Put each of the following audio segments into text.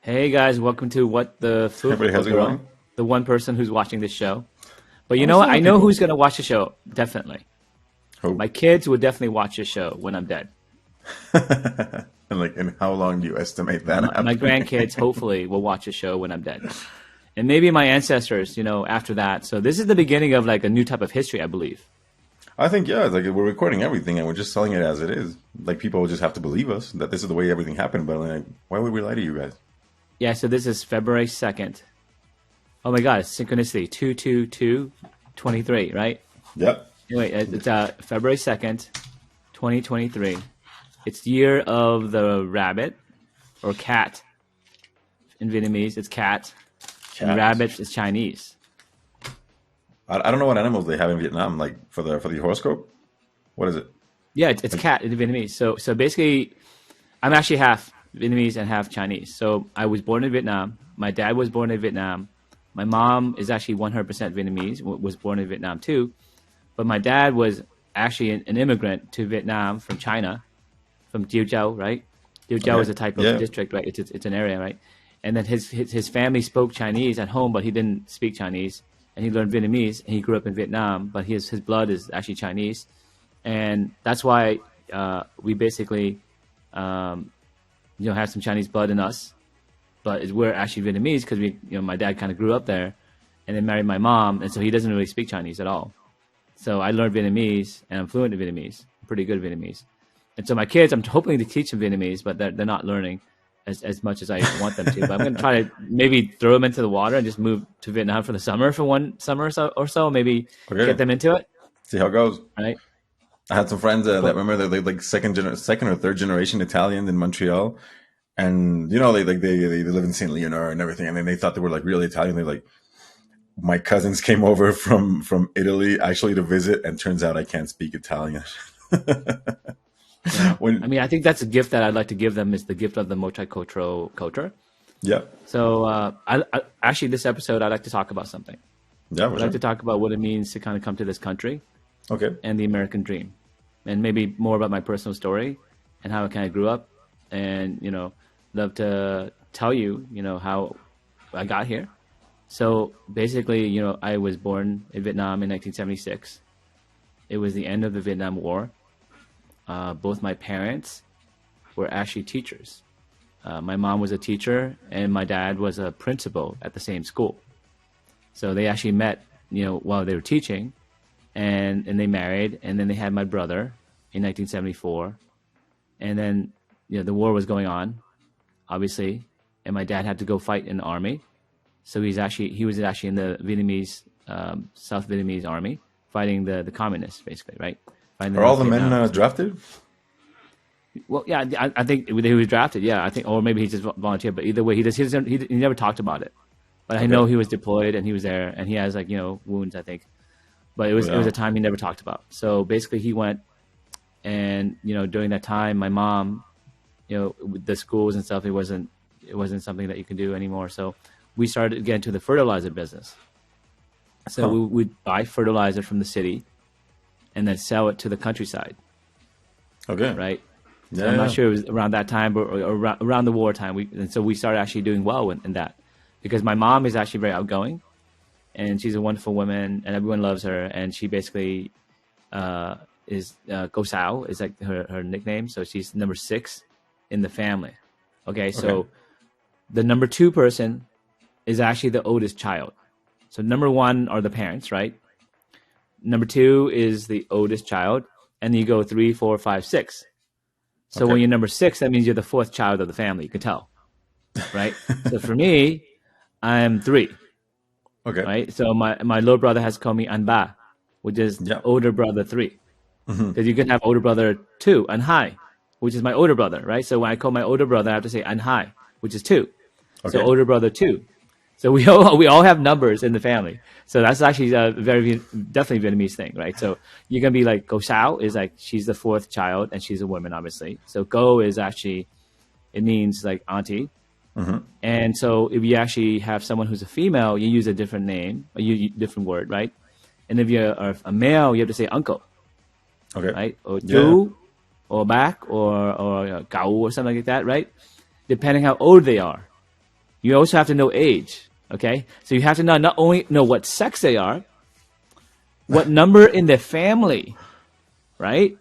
Hey guys, welcome to What the Phuc Everybody, or how's it Girl, going? the one person who's watching this show. But you Oh, know it's a what? lot I of know people. who's going to watch the show, definitely. Who? My kids would definitely watch the show when I'm dead. And how long do you estimate that My happening? grandkids, hopefully, will watch the show when I'm dead. And maybe my ancestors, after that. So this is the beginning of like a new type of history, I believe. I think yeah, it's like we're recording everything and we're just selling it as it is. Like people will just have to believe us that this is the way everything happened. But like, why would we lie to you guys? Yeah, so this is February 2nd. Oh my God, it's synchronicity. 2/2/2/23, right? Yep. Anyway, it's February 2nd, 2023. It's the year of the rabbit or cat. In Vietnamese, it's cat, and Cat. rabbit is Chinese. I don't know what animals they have in Vietnam. Like for the horoscope, what is it? Yeah, it's Like, cat in Vietnamese. So basically, I'm actually half Vietnamese and half Chinese. So I was born in Vietnam. My dad was born in Vietnam. My mom is actually 100% Vietnamese. Was born in Vietnam too, but my dad was actually an immigrant to Vietnam from China, from Dieu Châu, right? Dieu Châu okay. is a type of Yeah. district, right? It's an area, right? And then his family spoke Chinese at home, but he didn't speak Chinese, and he learned Vietnamese, and he grew up in Vietnam, but his blood is actually Chinese, and that's why we basically have some Chinese blood in us, but we're actually Vietnamese because my dad kind of grew up there, and then married my mom, and so he doesn't really speak Chinese at all. So I learned Vietnamese, and I'm fluent in Vietnamese. I'm pretty good at Vietnamese. And so my kids, I'm hoping to teach them Vietnamese, but they're not learning as much as I want them to. But I'm going to try to maybe throw them into the water and just move to Vietnam for the summer for one summer or so, maybe get Okay. them into it, See how it goes. right? I had some friends that But remember they're like second or third generation Italians in Montreal, and they live in Saint Leonard and everything, and then they thought they were like really Italian. They like my cousins came over from Italy actually to visit, and turns out I can't speak Italian. yeah, I when mean, I think that's a gift that I'd like to give them is the gift of the multicultural culture. yeah, So actually, this episode, I'd like to talk about something. yeah, for I'd like sure. to talk about what it means to kind of come to this country Okay, and the American dream, and maybe more about my personal story and how I kind of grew up, and love to tell you, how I got here. So basically, I was born in Vietnam in 1976. It was the end of the Vietnam War. Both my parents were actually teachers. My mom was a teacher, and my dad was a principal at the same school. So they actually met, while they were teaching, and they married, and then they had my brother in 1974, and then the war was going on, obviously, and my dad had to go fight in the army. So he was actually in the Vietnamese South Vietnamese army fighting the communists, basically, right? Fighting the are all North the men Vietnam. drafted? Well, yeah, I think he was drafted. Yeah, I think, or maybe he just volunteered. But either way, he never talked about it. But I know Okay, he was deployed and he was there, and he has like wounds, I think. But it was yeah. a time he never talked about. So basically, he went, and during that time, my mom, with the schools and stuff, it wasn't something that you can do anymore. So we started to get into the fertilizer business. So Huh. we would buy fertilizer from the city, and then sell it to the countryside, Okay. right? So Yeah, I'm not yeah. sure it was around that time, but or around the wartime. And so we started actually doing well in that, because my mom is actually very outgoing, and she's a wonderful woman, and everyone loves her. And she basically is Go Sao is like her nickname. So she's number 6 in the family. Okay, Okay. so the number 2 person is actually the oldest child. So number 1 are the parents, right? Number 2 is the oldest child, and you go 3, 4, 5, 6. So Okay. when you're number 6, that means you're the 4th child of the family. You can tell, right? So for me, I'm 3, Okay. right? So my little brother has called me Anba, which is Yeah. older brother 3. Hmm. Because you can have older brother 2, Anhai, which is my older brother, right? So when I call my older brother, I have to say Anhai, which is 2. So Okay. older brother 2. So we all have numbers in the family. So that's actually a definitely Vietnamese thing, right? So you're gonna be like Go Sao is like she's the 4th child and she's a woman, obviously. So Go is actually, it means like auntie. Hmm. And so if you actually have someone who's a female, you use a different name, or you different word, right? And if you're a male, you have to say uncle, Okay. right? Or Yeah. chú, or back, or cậu, or something like that, right? Depending how old they are. you also have to know age. Okay, so you have to not only know what sex they are, what number in their family, right?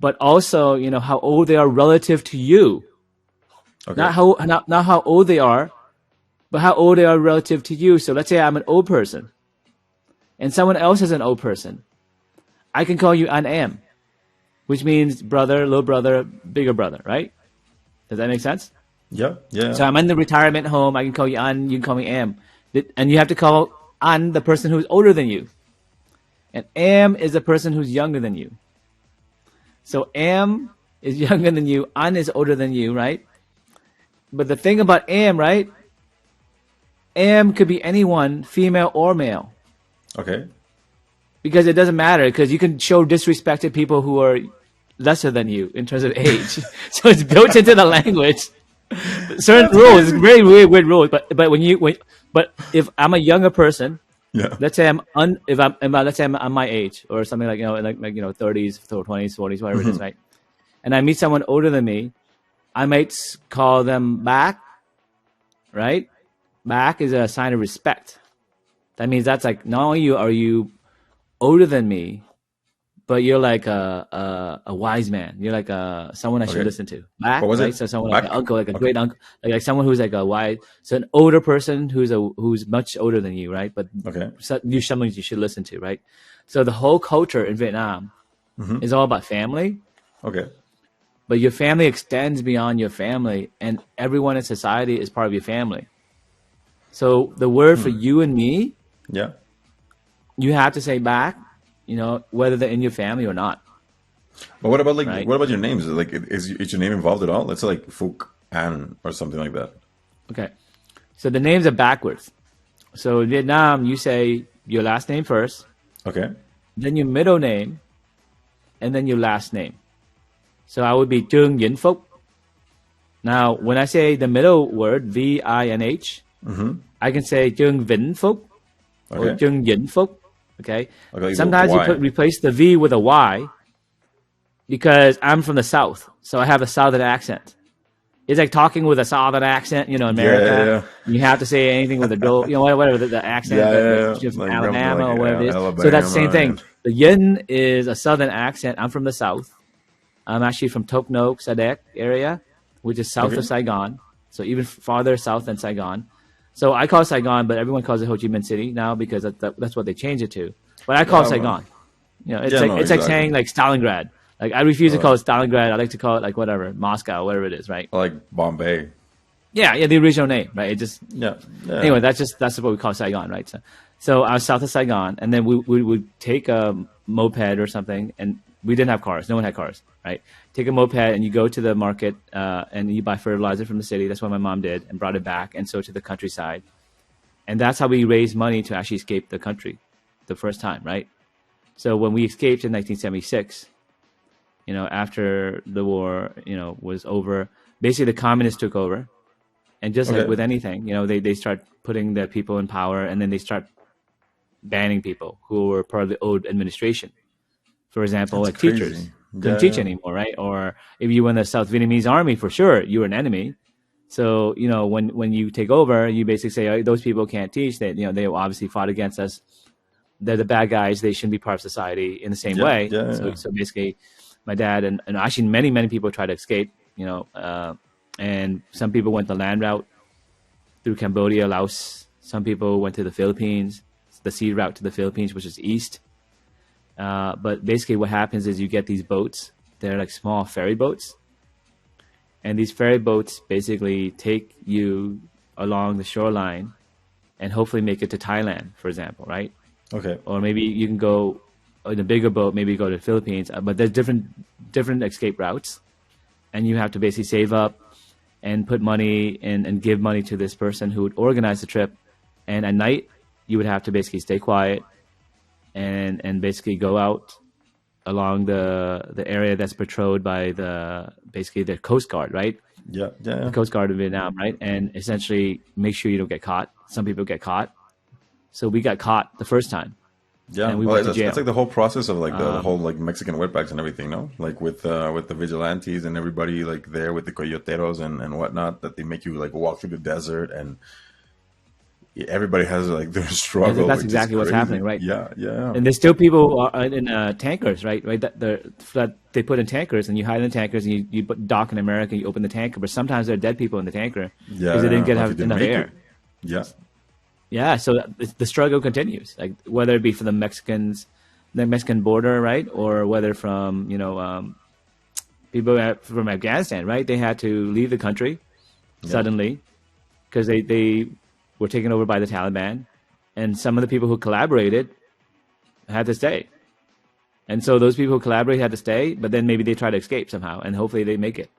But also, you know, how old they are relative to you. Okay. Not how old they are, but how old they are relative to you. So let's say I'm an old person, and someone else is an old person. I can call you an am, which means brother, little brother, bigger brother, right? Does that make sense? Yeah. Yeah. So I'm in the retirement home. I can call you an. You can call me am, and you have to call an the person who's older than you, and am is the person who's younger than you. So am is younger than you, an is older than you, right? But the thing about am, right? Am could be anyone, female or male, Okay. because it doesn't matter. Because you can show disrespect to people who are lesser than you in terms of age. So it's built into the language. Certain That's rules, crazy. very weird rules. But if I'm a younger person, Yeah. let's say let's say I'm my age or something like, you know, like you know, 30s, 20s, 40s, whatever it is, right? And I meet someone older than me, I might call them back, right? Back is a sign of respect. That means that's like, not only are you older than me, but you're like a wise man. You're like someone I should Okay. listen to. Back, What was right? it? So someone like an Back. uncle, like a Okay. great uncle, like someone who's like a wise. So an older person who's much older than you, right? But Okay. you someone you should listen to, right? So the whole culture in Vietnam is all about family, Okay. but your family extends beyond your family, and everyone in society is part of your family. So the word for you and me, Yeah. you have to say back, you know, whether they're in your family or not, But what about like right? what about your names? Like, is your name involved at all? Let's say like Phuc An or something like that. Okay. So the names are backwards. So in Vietnam, you say your last name first, Okay. then your middle name, and then your last name. So I would be Trương Vĩnh Phúc. Now, when I say the middle word, V-I-N-H, I can say Trương Vĩnh Phúc or Okay. Trương Vĩnh Phúc. Okay. Okay. Like Sometimes you why? replace the V with a Y because I'm from the South, so I have a Southern accent. It's like talking with a Southern accent, you know, Yeah. Yeah. America. Yeah. You have to say anything with a do, you know, whatever the accent Yeah. Yeah. that's from Like Alabama like or whatever it is. So that's the same Alabama thing. and The yin is a Southern accent. I'm from the South. I'm actually from Tok Nok, Sadek area, which is south okay. of Saigon. So even farther south than Saigon. So I call it Saigon, but everyone calls it Ho Chi Minh City now because that's what they changed it to. But I call it Yeah. Well, Saigon. You know, yeah. No. it's like Exactly. saying like Stalingrad. Like I refuse to Uh, call it Stalingrad. I like to call it like whatever, Moscow, whatever it is, right? like Bombay. Yeah, the original name, right? It just Yeah. Yeah. anyway. That's what we call Saigon, right? So I was south of Saigon, and then we would take a moped or something, and we didn't have cars. No one had cars, right? Take a moped and you go to the market and you buy fertilizer from the city. That's what my mom did, and brought it back, and so to the countryside, and that's how we raised money to actually escape the country, the first time, right? So when we escaped in 1976, you know, after the war, you know, was over, basically the communists took over. And just like Okay. with anything, you know, they start putting their people in power, and then they start banning people who were part of the old administration. For example, That's like teachers crazy. couldn't Yeah. teach Yeah. anymore, right? Or if you were in the South Vietnamese army, for sure, you were an enemy. So, you know, when you take over, you basically say, oh, those people can't teach. They, you know, they obviously fought against us. They're the bad guys. They shouldn't be part of society in the same Yeah. way. Yeah. So, Yeah. so basically, my dad and actually many people tried to escape, you know, and some people went the land route through Cambodia, Laos. Some people went to the Philippines, the sea route to the Philippines, which is east. But basically what happens is you get these boats. They're like small ferry boats. And these ferry boats basically take you along the shoreline and hopefully make it to Thailand, for example, right? Okay. Or maybe you can go in a bigger boat, maybe go to the Philippines. But there's different escape routes. And you have to basically save up and put money and give money to this person who would organize the trip. And at night, you would have to basically stay quiet and basically go out along the area that's patrolled by basically the Coast Guard, right? Yeah. Yeah. The Coast Guard of Vietnam, right? And essentially make sure you don't get caught. Some people get caught. So we got caught the first time. Yeah, and we well, went to that's jail. like the whole process of like the whole like Mexican wetbacks and everything, no? Like with the vigilantes and everybody like there with the coyoteros and whatnot, that they make you like walk through the desert, and everybody has like their struggle, That's which is exactly what's happening, crazy. right? Yeah, yeah, And there's still people who are in tankers, right? Right, that they put in tankers, and you hide in tankers, and you dock in America, you open the tanker, but sometimes there are dead people in the tanker because they didn't yeah. get Like you have didn't enough make air. it. Yeah, Yeah, so the struggle continues, like whether it be for the Mexicans, the Mexican border, right, or whether from people from Afghanistan, right? They had to leave the country yeah, suddenly because they were taken over by the Taliban, and some of the people who collaborated had to stay. And so those people who collaborate had to stay, but then maybe they try to escape somehow, and hopefully they make it.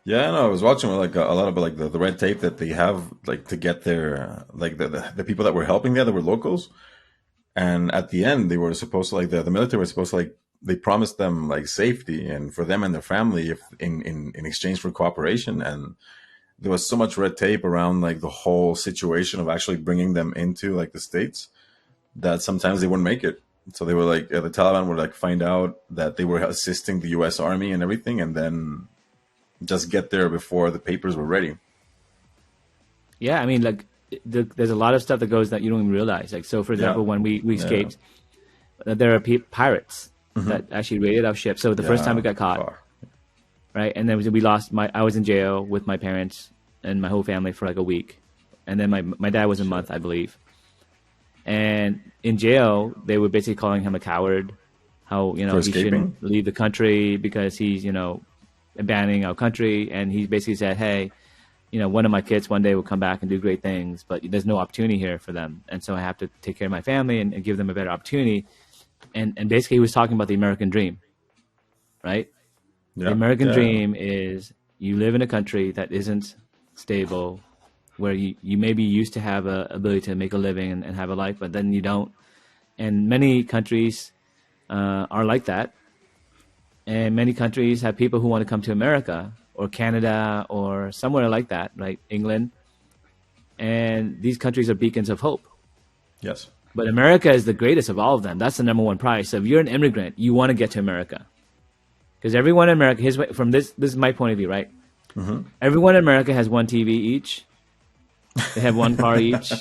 yeah. No, I was watching like a lot of like the red tape that they have like to get their like the people that were helping there that were locals. And at the end, they were supposed to like the military was supposed to like they promised them like safety and for them and their family if in exchange for cooperation. And there was so much red tape around like the whole situation of actually bringing them into like the states that sometimes they wouldn't make it. So they were like the Taliban would like find out that they were assisting the U.S. Army and everything, and then just get there before the papers were ready. Yeah, I mean, like there's a lot of stuff that goes that you don't even realize. Like, so for Yeah, example, when we yeah, escaped, there are pirates that actually raided our ship. So the first time we yeah. got caught, Far. right, and then we lost my. I was in jail with my parents and my whole family for like a week, and then my dad was a month, I believe. And in jail, they were basically calling him a coward. How For he shouldn't escaping. leave the country because he's abandoning our country, and he basically said, "Hey, one of my kids one day will come back and do great things, but there's no opportunity here for them, and so I have to take care of my family and give them a better opportunity." And basically, he was talking about the American dream, right? The Yeah, American yeah, dream is you live in a country that isn't stable, where you maybe used to have a ability to make a living and have a life, but then you don't. And many countries are like that. And many countries have people who want to come to America or Canada or somewhere like that, right? England. And these countries are beacons of hope. yes, But America is the greatest of all of them. That's the number one prize. So if you're an immigrant, you want to get to America. Because everyone in America, from this is my point of view, right? Everyone in America has one TV each. They have one car each.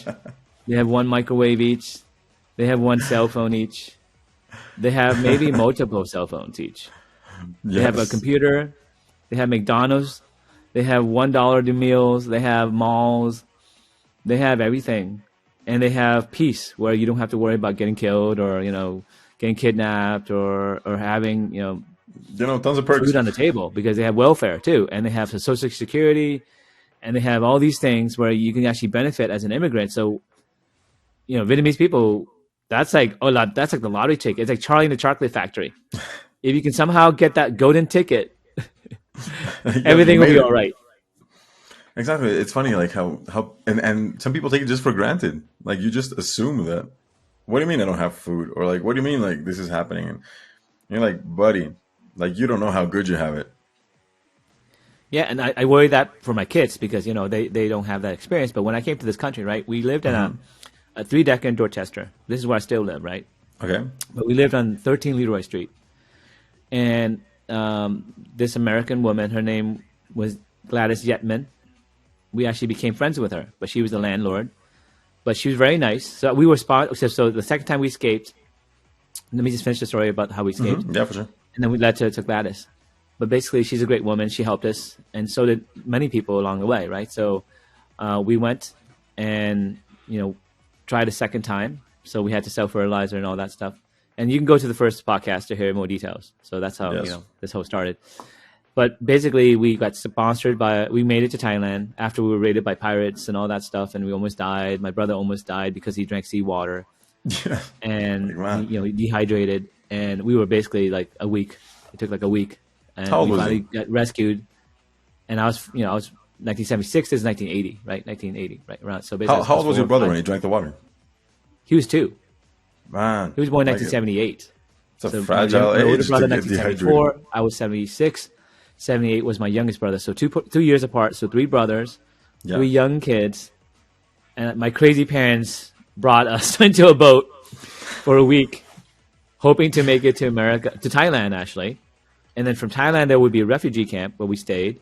They have one microwave each. They have one cell phone each. They have maybe multiple cell phones each. They have a yes, computer. They have McDonald's. They have $1 meals. They have malls. They have everything. And they have peace where you don't have to worry about getting killed or, getting kidnapped or having, tons of food perks. on the table because they have welfare too. And they have social security and they have all these things where you can actually benefit as an immigrant. So, Vietnamese people, that's like the lottery ticket. It's like Charlie and the Chocolate Factory. If you can somehow get that golden ticket, Yeah, you everything will made be it. all right. Exactly. It's funny, like how and some people take it just for granted. Like you just assume that. What do you mean I don't have food? Or like, what do you mean like this is happening? And you're like, buddy, like you don't know how good you have it. Yeah, and I worry that for my kids because they don't have that experience. But when I came to this country, right, we lived in a 3-decker in Dorchester. This is where I still live, right? Okay. But we lived on 13 Leroy Street, and this American woman, her name was Gladys Yetman. We actually became friends with her, but she was the landlord. But she was very nice. So we were So the second time we escaped, let me just finish the story about how we escaped, Yeah, for sure. and then we led to Gladys. But basically, she's a great woman. She helped us, and so did many people along the way, right? So we went and tried a second time. So we had to sell fertilizer and all that stuff. And you can go to the first podcast to hear more details. So that's how Yes. this whole started. But basically, we got sponsored we made it to Thailand after we were raided by pirates and all that stuff, and we almost died. My brother almost died because he drank seawater Yeah. and Like, man. he dehydrated. And we were basically like a week. It took like a week, and How old we was finally he? got rescued. And I was 1976 is 1980, right? 1980, right? Around. So basically, How old was your brother when five. he drank the water? He was 2. Man, He was born in like 1978. it's a So fragile my older age brother to get 1974. dehydrated. I was 76. 78 was my youngest brother. So 2 years apart. So 3 brothers, Yeah. 3 young kids, and my crazy parents brought us into a boat for a week, hoping to make it to America, to Thailand actually, and then from Thailand there would be a refugee camp where we stayed,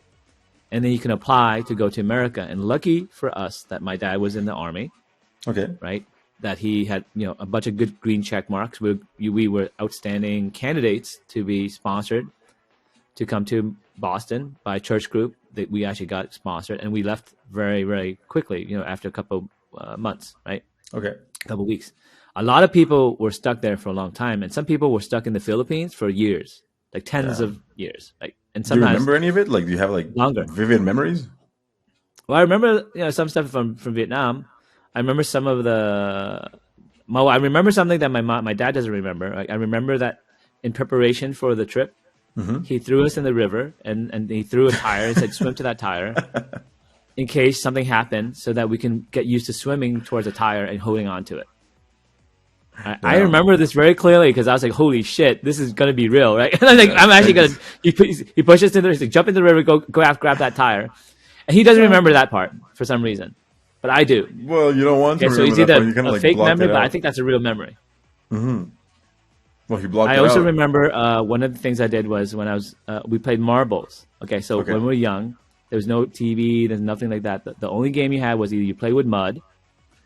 and then you can apply to go to America. And lucky for us that my dad was in the army, Okay. right? That he had a bunch of good green check marks. We were outstanding candidates to be sponsored to come to Boston by a church group that we actually got sponsored, and we left very, very quickly, after a couple months, right? Okay. A couple weeks. A lot of people were stuck there for a long time, and some people were stuck in the Philippines for years, like tens of years, like, and Do you sometimes remember any of it? Like, do you have like longer. vivid memories? Well, I remember some stuff from Vietnam. I remember some of the. Well, I remember something that my dad doesn't remember. I remember that in preparation for the trip, he threw us in the river and he threw a tire and said, "Swim to that tire," in case something happened, so that we can get used to swimming towards a tire and holding on to it. I remember this very clearly because I was like, "Holy shit, this is gonna be real, right?" And I'm actually gonna. He pushes us in the river, jump in the river, go grab that tire, and he doesn't remember that part for some reason, but I do. Well, you don't want to So remember it's that either part. You kind of a like fake blocked memory, it but I out. think that's a real memory. Well, he blocked I it also out. remember one of the things I did was when I was we played marbles. Okay, so when we were young, there was no TV, there's nothing like that. The only game you had was either you play with mud.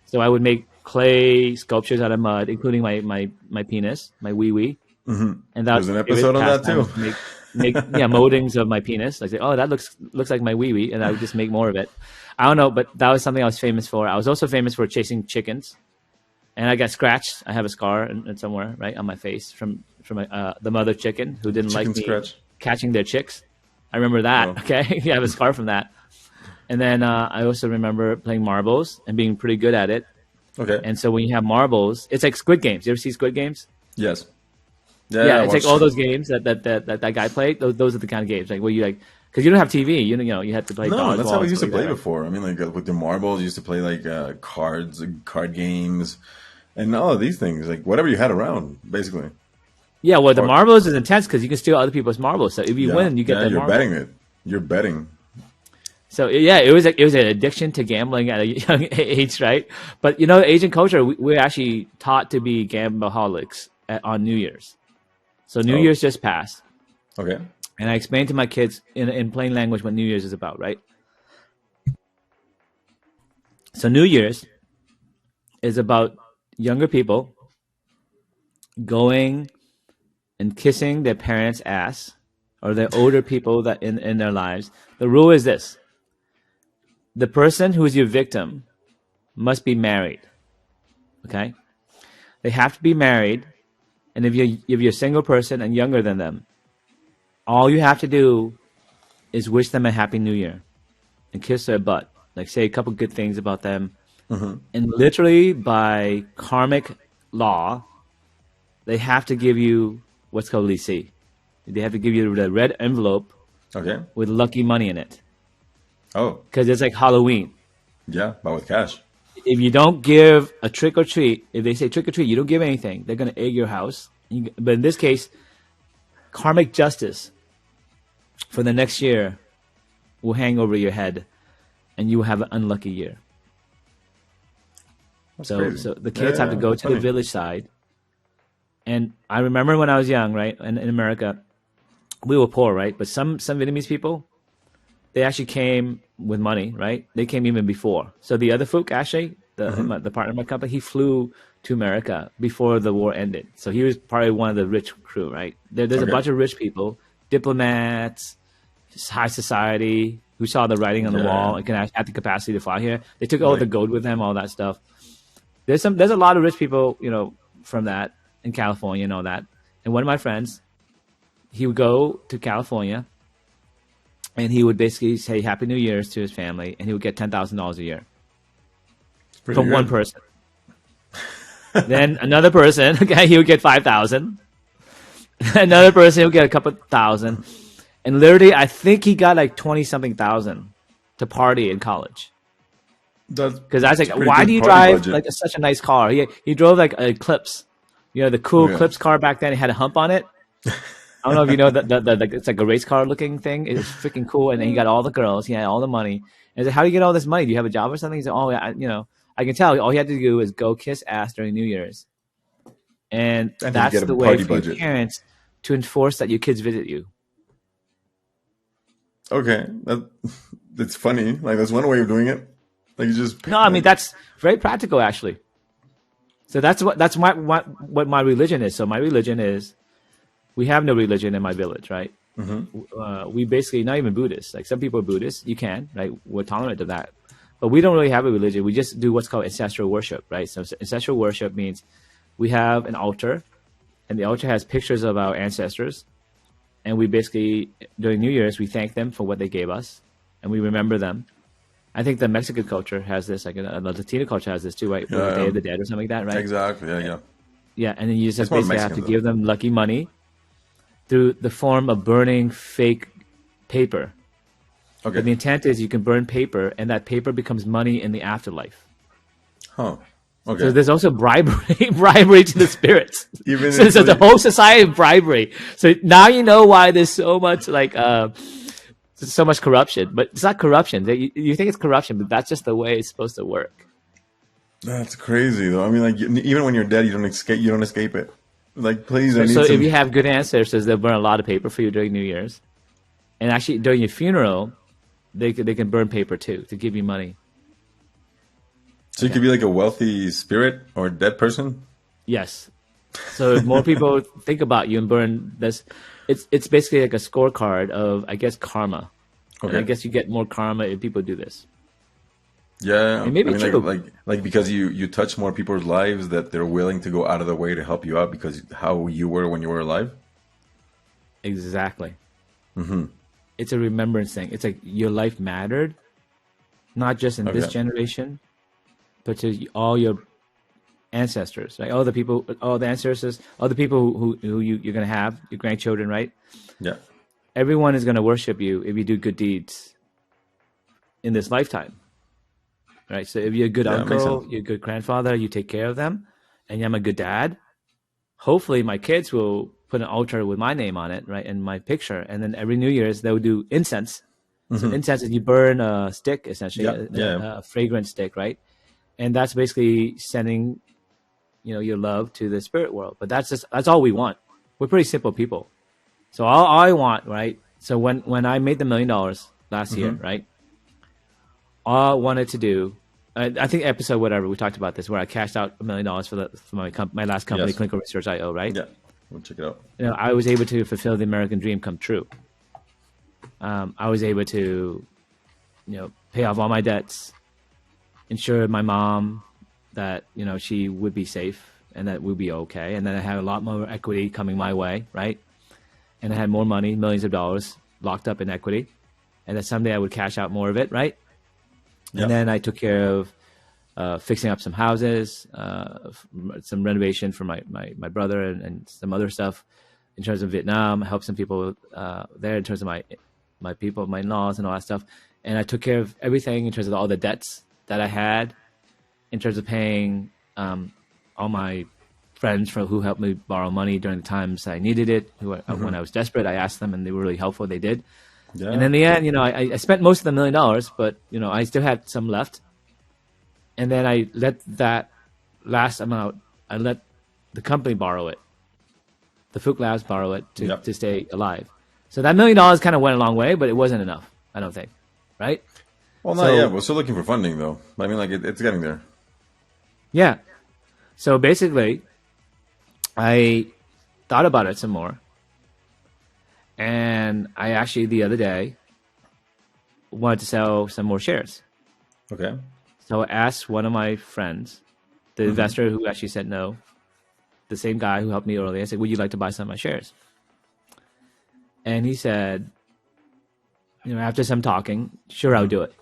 So I would make clay sculptures out of mud, including my penis, my wee wee, and that There's an episode on that too. Make moldings of my penis. Like, say, oh, that looks like my wee wee, and I would just make more of it. I don't know, but that was something I was famous for. I was also famous for chasing chickens, and I got scratched. I have a scar in somewhere right on my face from the mother chicken who didn't like me catching their chicks. I remember that. Oh. Okay, I have a scar from that. And then I also remember playing marbles and being pretty good at it. Okay. And so when you have marbles, it's like Squid Games. You ever see Squid Games? Yes. Yeah, it's like all those games that guy played. Those are the kind of games like where you like because you don't have TV. You had to play. No, that's how we used to play that. before. I mean, like with the marbles, you used to play like card games, and all of these things, like whatever you had around, basically. Yeah, well, the marbles is intense because you can steal other people's marbles. So if you win, you get that. You're betting it. You're betting. So yeah, it was an addiction to gambling at a young age, right? But Asian culture, we're actually taught to be gambleholics on New Year's. So New Year's just passed. Okay. And I explained to my kids in plain language what New Year's is about, right? So New Year's is about younger people going and kissing their parents' ass or their older people that in their lives. The rule is this. The person who is your victim must be married. Okay? They have to be married, and if you're a single person and younger than them, all you have to do is wish them a happy new year and kiss their butt. Like say a couple good things about them. And literally by karmic law, they have to give you what's called lisi. They have to give you the red envelope with lucky money in it. Oh. Because it's like Halloween. Yeah, but with cash. If you don't give a trick or treat, if they say trick or treat, you don't give anything, they're going to egg your house. But in this case, karmic justice for the next year will hang over your head and you will have an unlucky year. So the kids have to go to the village side. And I remember when I was young, right, in America, we were poor, right? But some Vietnamese people, they actually came with money, right? They came even before. So the other Phuc, actually, the partner of my company, he flew to America before the war ended. So he was probably one of the rich crew, right? There's a bunch of rich people, diplomats, high society, who saw the writing on the wall and had the capacity to fly here. They took all the gold with them, all that stuff. There's a lot of rich people, from that in California and all that. And one of my friends, he would go to California and he would basically say Happy New Year's to his family, and he would get $10,000 a year from one person. Then another person, okay, he would get 5,000. Another person would get a couple thousand, and literally, I think he got like 20-something thousand to party in college. Because I was like, why do you drive like such a nice car? He drove like a Eclipse, the cool Eclipse car back then. It had a hump on it. I don't know if you know that it's like a race car looking thing. It was freaking cool. And then he got all the girls. He had all the money. And I said, how do you get all this money? Do you have a job or something? He said, oh, yeah, I can tell. All he had to do is go kiss ass during New Year's. And And then you get that's a the way party for your budget. parents to enforce that your kids visit you. Okay, that's funny. Like that's one way of doing it. Like you just No, I mean that's very practical actually. So that's what my religion is. So my religion is we have no religion in my village, right? We basically not even Buddhists. Like some people are Buddhists, you can, right? We're tolerant of that, but we don't really have a religion. We just do what's called ancestral worship, right? So ancestral worship means we have an altar, and the altar has pictures of our ancestors, and we basically during New Year's we thank them for what they gave us, and we remember them. I think the Mexican culture has this, like the Latino culture has this too, right? With the Day yeah, of the Dead or something like that, right? exactly. Yeah, yeah. Yeah, and then you It's just more basically have to Mexican though. give them lucky money through the form of burning fake paper. Okay. But the intent is you can burn paper, and that paper becomes money in the afterlife. Huh. So Okay. there's also bribery, bribery to the spirits. Even So it's there's a like whole society of bribery. So now you know why there's so much so much corruption. But it's not corruption. You think it's corruption, but that's just the way it's supposed to work. that's crazy though. I mean, like even when you're dead, you don't escape. You don't escape it. Like, please, I So need if some. you have good ancestors, they'll burn a lot of paper for you during New Year's, and actually during your funeral, they can burn paper too to give you money. So you could be like a wealthy spirit or a dead person. Yes. So if more people think about you and burn this, it's basically like a scorecard of I guess karma, and I Okay. guess you get more karma if people do this. Yeah. It may I be mean, true. like because you touch more people's lives that they're willing to go out of the way to help you out because how you were when you were alive. Exactly. It's a remembrance thing. It's like your life mattered, not just in this Okay. generation, but to all your ancestors, right? All the people, all the ancestors, all the people who you're gonna have, your grandchildren, right? Yeah. Everyone is gonna worship you if you do good deeds in this lifetime, right? So if you're a good Yeah. It makes sense. uncle, you're a good grandfather, you take care of them, and I'm a good dad. Hopefully, my kids will put an altar with my name on it, right, and my picture, and then every New Year's they'll do incense. So incense is you burn a stick, essentially, Yeah. Yeah. a fragrant stick, right? And that's basically sending your love to the spirit world. But that's all we want. We're pretty simple people. So all I want, right? So when I made the $1 million last year, right? All I wanted to do, I think episode whatever we talked about this, where I cashed out $1 million for my last company, Yes. Clinical Research IO, right? Yeah. We'll check it out. I was able to fulfill the American dream come true. I was able to, pay off all my debts, ensure my mom that she would be safe and that we'd be okay, and then I had a lot more equity coming my way, right? And I had more money, millions of dollars locked up in equity, and then someday I would cash out more of it, right? Yeah. And then I took care of fixing up some houses, some renovation for my brother, and some other stuff in terms of Vietnam. Helped some people there in terms of my people, my in-laws, and all that stuff. And I took care of everything in terms of all the debts that I had, in terms of paying all my friends who helped me borrow money during the times I needed it. When I was desperate, I asked them, and they were really helpful. They did. Yeah. And in the end, I spent most of the $1 million, but I still had some left. And then I let that last amount, I let the company borrow it, the Phuc Labs borrow it to stay alive. So that $1 million kind of went a long way, but it wasn't enough, I don't think, right? Well, not yet. We're still looking for funding, though. But I mean, like, it's getting there. Yeah. So basically, I thought about it some more. And I actually, the other day, wanted to sell some more shares. Okay. So I asked one of my friends, the investor who actually said no, the same guy who helped me earlier. I said, would you like to buy some of my shares? And he said, after some talking, sure, I'll do it.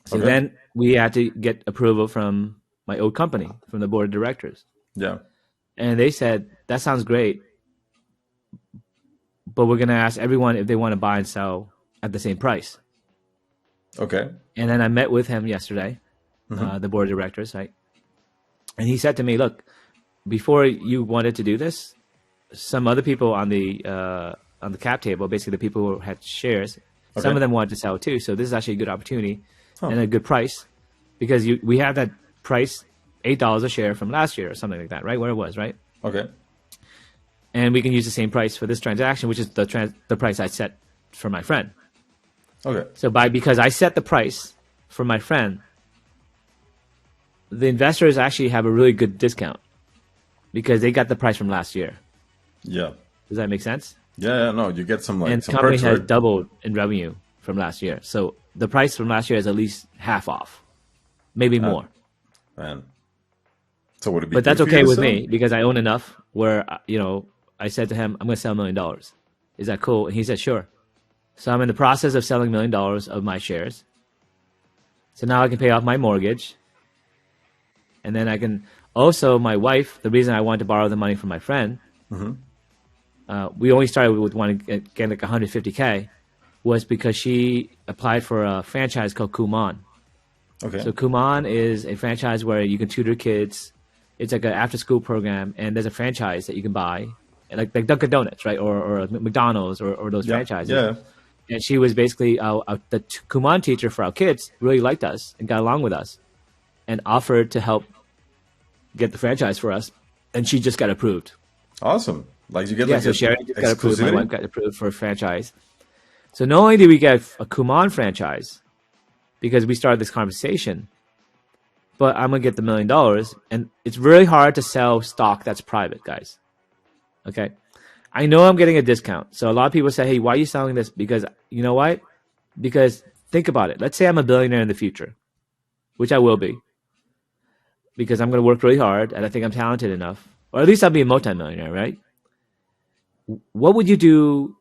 So then we had to get approval from my old company, from the board of directors. Yeah. And they said, that sounds great, but we're going to ask everyone if they want to buy and sell at the same price. Okay. And then I met with him yesterday, the board of directors, right? And he said to me, look, before you wanted to do this, some other people on the cap table, basically the people who had shares, some of them wanted to sell too. So this is actually a good opportunity and a good price, because we have that price, $8 a share from last year or something like that, right? Where it was, right? Okay. and we can use the same price for this transaction, which is the price I set for my friend. Okay. So because I set the price for my friend, the investors actually have a really good discount because they got the price from last year. Yeah. Does that make sense? Yeah. No, you get some And like the some company perks, has right? doubled in revenue from last year. So the price from last year is at least half off, maybe Uh, more. man. So would it be But good that's for you okay to with sell? me because I own enough where, I said to him, I'm going to sell $1 million. Is that cool? And he said, sure. So I'm in the process of selling $1 million of my shares. So now I can pay off my mortgage. And then I can also, my wife, the reason I wanted to borrow the money from my friend, we only started with wanting to get like 150K, was because she applied for a franchise called Kumon. Okay. So Kumon is a franchise where you can tutor kids. It's like an after-school program, and there's a franchise that you can buy, like Dunkin' Donuts, right, or McDonald's, or those Yeah. franchises. Yeah. And she was basically the Kumon teacher for our kids. Really liked us and got along with us, and offered to help get the franchise for us. And she just got approved. Awesome. Like you get Yeah, like so Sherry just got approved. My wife exclusivity. got approved for a franchise. So not only did we get a Kumon franchise because we started this conversation, but I'm gonna get the $1 million, and it's really hard to sell stock that's private, guys. Okay, I know I'm getting a discount, so a lot of people say, "Hey, why are you selling this?" Because you know why? Because think about it. Let's say I'm a billionaire in the future, which I will be, because I'm gonna work really hard, and I think I'm talented enough, or at least I'll be a multimillionaire, right? What would you do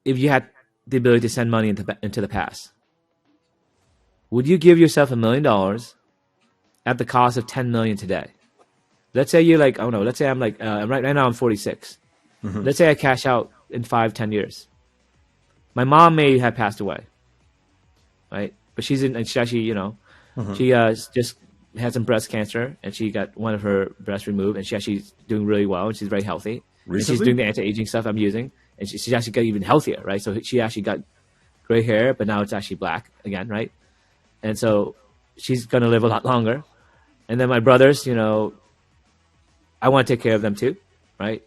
if you had the ability to send money into the past? Would you give yourself $1 million at the cost of 10 million today? Let's say you're like, oh no, let's say I'm like, right now I'm 46. Let's say I cash out in 5-10 years. My mom may have passed away, right? But and she actually, she just had some breast cancer, and she got one of her breasts removed, and she actually doing really well, and she's very healthy. And she's doing Recently? the anti-aging stuff I'm using, and she actually got even healthier, right? So she actually got gray hair, but now it's actually black again, right? And so she's gonna live a lot longer. And then my brothers, I want to take care of them too, right?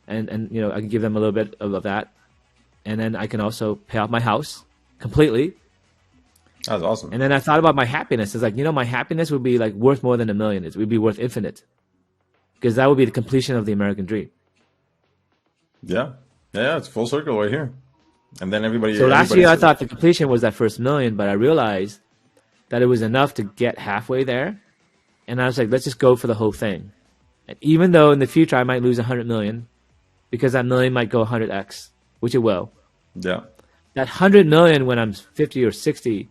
And I can give them a little bit of that, and then I can also pay off my house completely. That's awesome. And then I thought about my happiness. It's like, my happiness would be like worth more than $1 million. It would be worth infinite, because that would be the completion of the American dream. Yeah. Yeah, it's full circle right here. And then So last everybody year I says, thought the completion was that first $1 million, but I realized that it was enough to get halfway there. And I was like, let's just go for the whole thing. And even though in the future I might lose 100 million, because that million might go 100x, which it will. yeah, That 100 million when I'm 50 or 60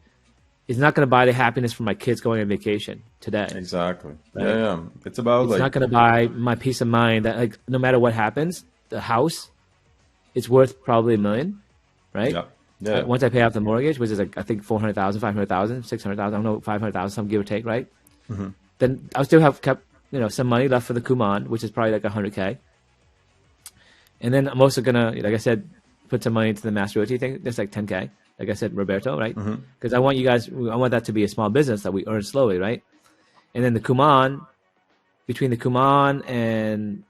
is not going to buy the happiness for my kids going on vacation today. exactly. Right? Yeah, yeah. It's about It's like, not going to buy my peace of mind that, like, no matter what happens, the house, it's worth probably $1 million, right? yeah, yeah. Once I pay off the mortgage, which is like, I think 400,000, 500,000, 600,000, I don't know, 500,000, some give or take, right? Then I'll still have kept, some money left for the Kumon, which is probably like 100K. And then I'm also gonna, like I said, put some money into the mass realty thing. That's like 10K. Like I said, Roberto, right? Because I want that to be a small business that we earn slowly, right? And then the Kumon, between the Kumon and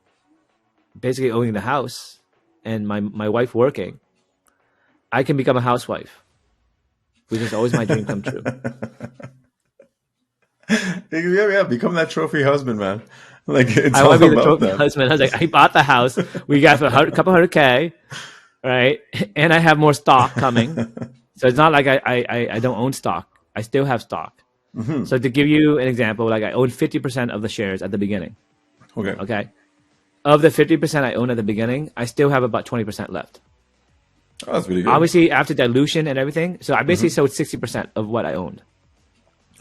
basically owning the house and my wife working, I can become a housewife, which is always my dream come true. Yeah, become that trophy husband, man. Like it's I all want to be the about trophy that. husband. I was like, I bought the house. We got a couple 100K, right? And I have more stock coming. So it's not like I don't own stock. I still have stock. So to give you an example, like I own 50% of the shares at the beginning. Okay. Okay. Of the 50% I own at the beginning, I still have about 20% left. Oh, that's pretty good. Obviously, after dilution and everything, so I basically sold 60% of what I owned.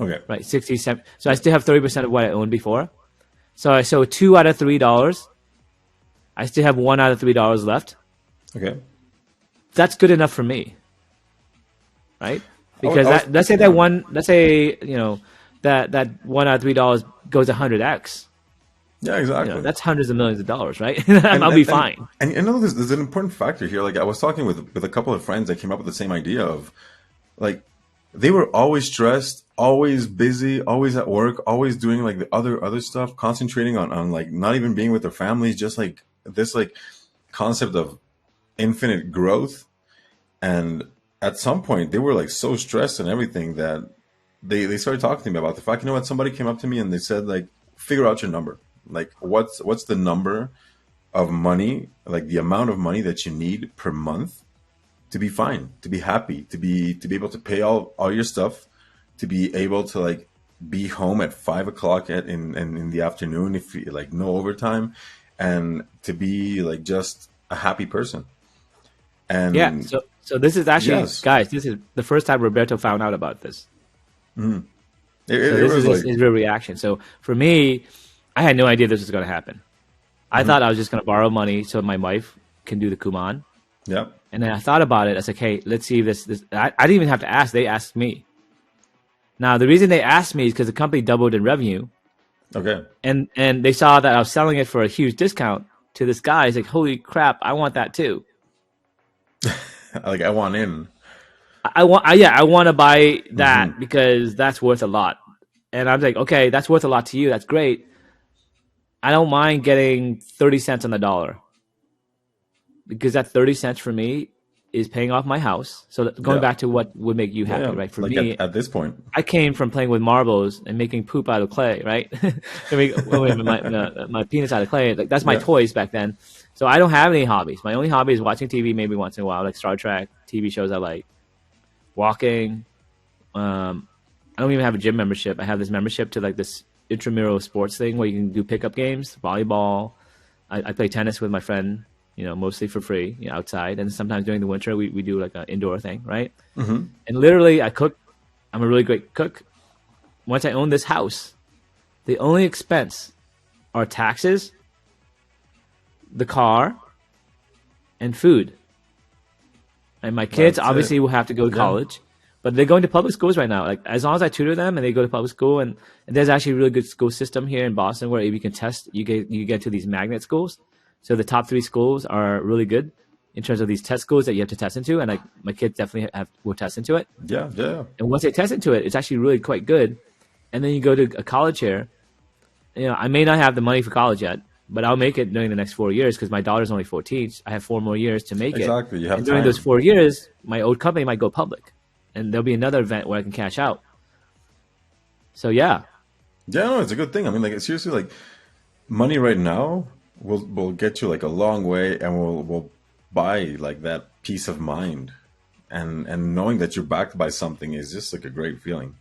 Okay. Right, 67. So I still have 30% of what I owned before. So I sold $2 out of $3. I still have $1 out of $3 left. Okay. That's good enough for me, right? Because let's say that $1 out of $3 goes 100x. Yeah, exactly. That's hundreds of millions of dollars, right? I'll be fine. And you know, there's an important factor here. Like I was talking with a couple of friends that came up with the same idea of, like, they were always stressed, always busy, always at work, always doing like the other stuff, concentrating on like not even being with their families, just like this like concept of infinite growth. And at some point they were like so stressed and everything that they started talking to me about the fact, you know what, somebody came up to me and they said like, figure out your number. Like what's the number of money, like the amount of money that you need per month to be fine, to be happy, to be able to pay all your stuff, to be able to like be home at 5 o'clock in the afternoon if you like no overtime, and to be like just a happy person. Yeah. And So this is actually, yes, guys, this is the first time Roberto found out about this. So it this is was like, his real reaction. So for me, I had no idea this was going to happen. I thought I was just going to borrow money so my wife can do the Kuman. yeah, And then I thought about it. I was like, hey, let's see if this. I didn't even have to ask. They asked me. Now, the reason they asked me is because the company doubled in revenue. okay, And they saw that I was selling it for a huge discount to this guy. He's like, holy crap, I want that too. like I want in. I want to buy that because that's worth a lot. And I'm like, okay, that's worth a lot to you. That's great. I don't mind getting 30 cents on the dollar because that 30 cents for me is paying off my house. So going Yeah, back to what would make you happy, yeah, right? For like me, at this point, I came from playing with marbles and making poop out of clay, right? My penis out of clay. Like that's my yeah, toys back then. So I don't have any hobbies. My only hobby is watching TV maybe once in a while, like Star Trek, TV shows I like, walking. I don't even have a gym membership. I have this membership to like this intramural sports thing where you can do pickup games, volleyball. I play tennis with my friend, mostly for free, outside. And sometimes during the winter, we do like an indoor thing, right? And literally, I cook. I'm a really great cook. Once I own this house, the only expense are taxes, the car, and food. And my kids that's obviously it. will have to go to Yeah, college, but they're going to public schools right now. Like as long as I tutor them and they go to public school, and there's actually a really good school system here in Boston where if you can test, you get to these magnet schools. So the top 3 schools are really good in terms of these test schools that you have to test into, and like my kids definitely will test into it. yeah, yeah. And once they test into it, it's actually really quite good. And then you go to a college here. I may not have the money for college yet, but I'll make it during the next 4 years because my daughter's only 14. I have 4 more years to make it. Exactly. You have And during those time. 4 years, my old company might go public, and there'll be another event where I can cash out. So yeah, Yeah, no, it's a good thing. I mean, like seriously, like money right now will get you like a long way, and will buy like that peace of mind, and knowing that you're backed by something is just like a great feeling.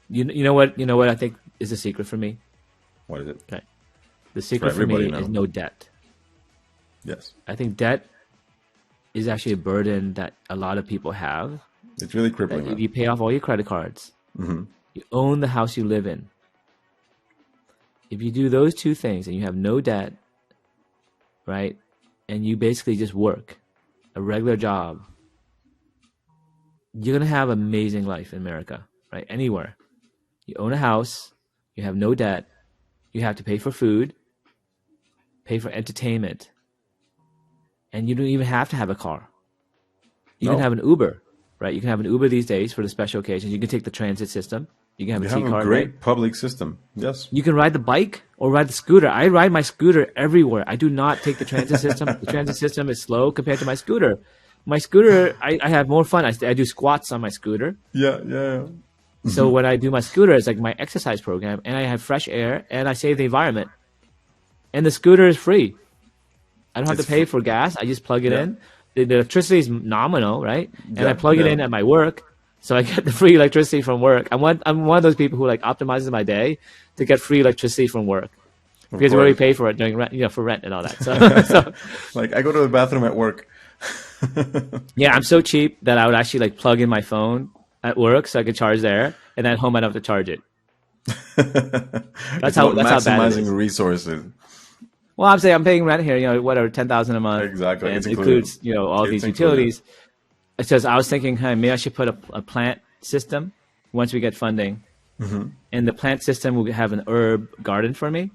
you know what I think is the secret for me. What is it? Okay, the For secret for everybody me is now. no debt. Yes, I think debt is actually a burden that a lot of people have. it's really That crippling, if man. you pay off all your credit cards, you own the house you live in. If you do those 2 things and you have no debt, right, and you basically just work a regular job, you're gonna have an amazing life in America, right? Anywhere. You own a house, you have no debt, you have to pay for food, pay for entertainment, and you don't even have to have a car. You can No, have an Uber, right? You can have an Uber these days for the special occasions. You can take the transit system. You can have you a have T a card, right? great public system. Yes. You can ride the bike or ride the scooter. I ride my scooter everywhere. I do not take the transit system. The transit system is slow compared to my scooter. My scooter, I have more fun. I do squats on my scooter. Yeah, yeah. So when I do my scooter, it's like my exercise program, and I have fresh air, and I save the environment. And the scooter is free. I don't have It's to pay for gas. I just plug it yeah, in. The electricity is nominal, right? And I yeah, plug it yeah. in at my work, so I get the free electricity from work. I'm one of those people who like optimizes my day to get free electricity from work Of because we already course. pay for it during rent, for rent and all that. So, so Like I go to the bathroom at work. yeah, I'm so cheap that I would actually like plug in my phone at work so I could charge there, and then at home I don't have to charge it. It's How about bad it maximizing is. resources. Well, I'm saying I'm paying rent here, whatever, 10,000 a month, Exactly. and It's it included. includes all It's these included. utilities. It says I was thinking, hey, maybe I should put a plant system once we get funding, and the plant system will have an herb garden for me,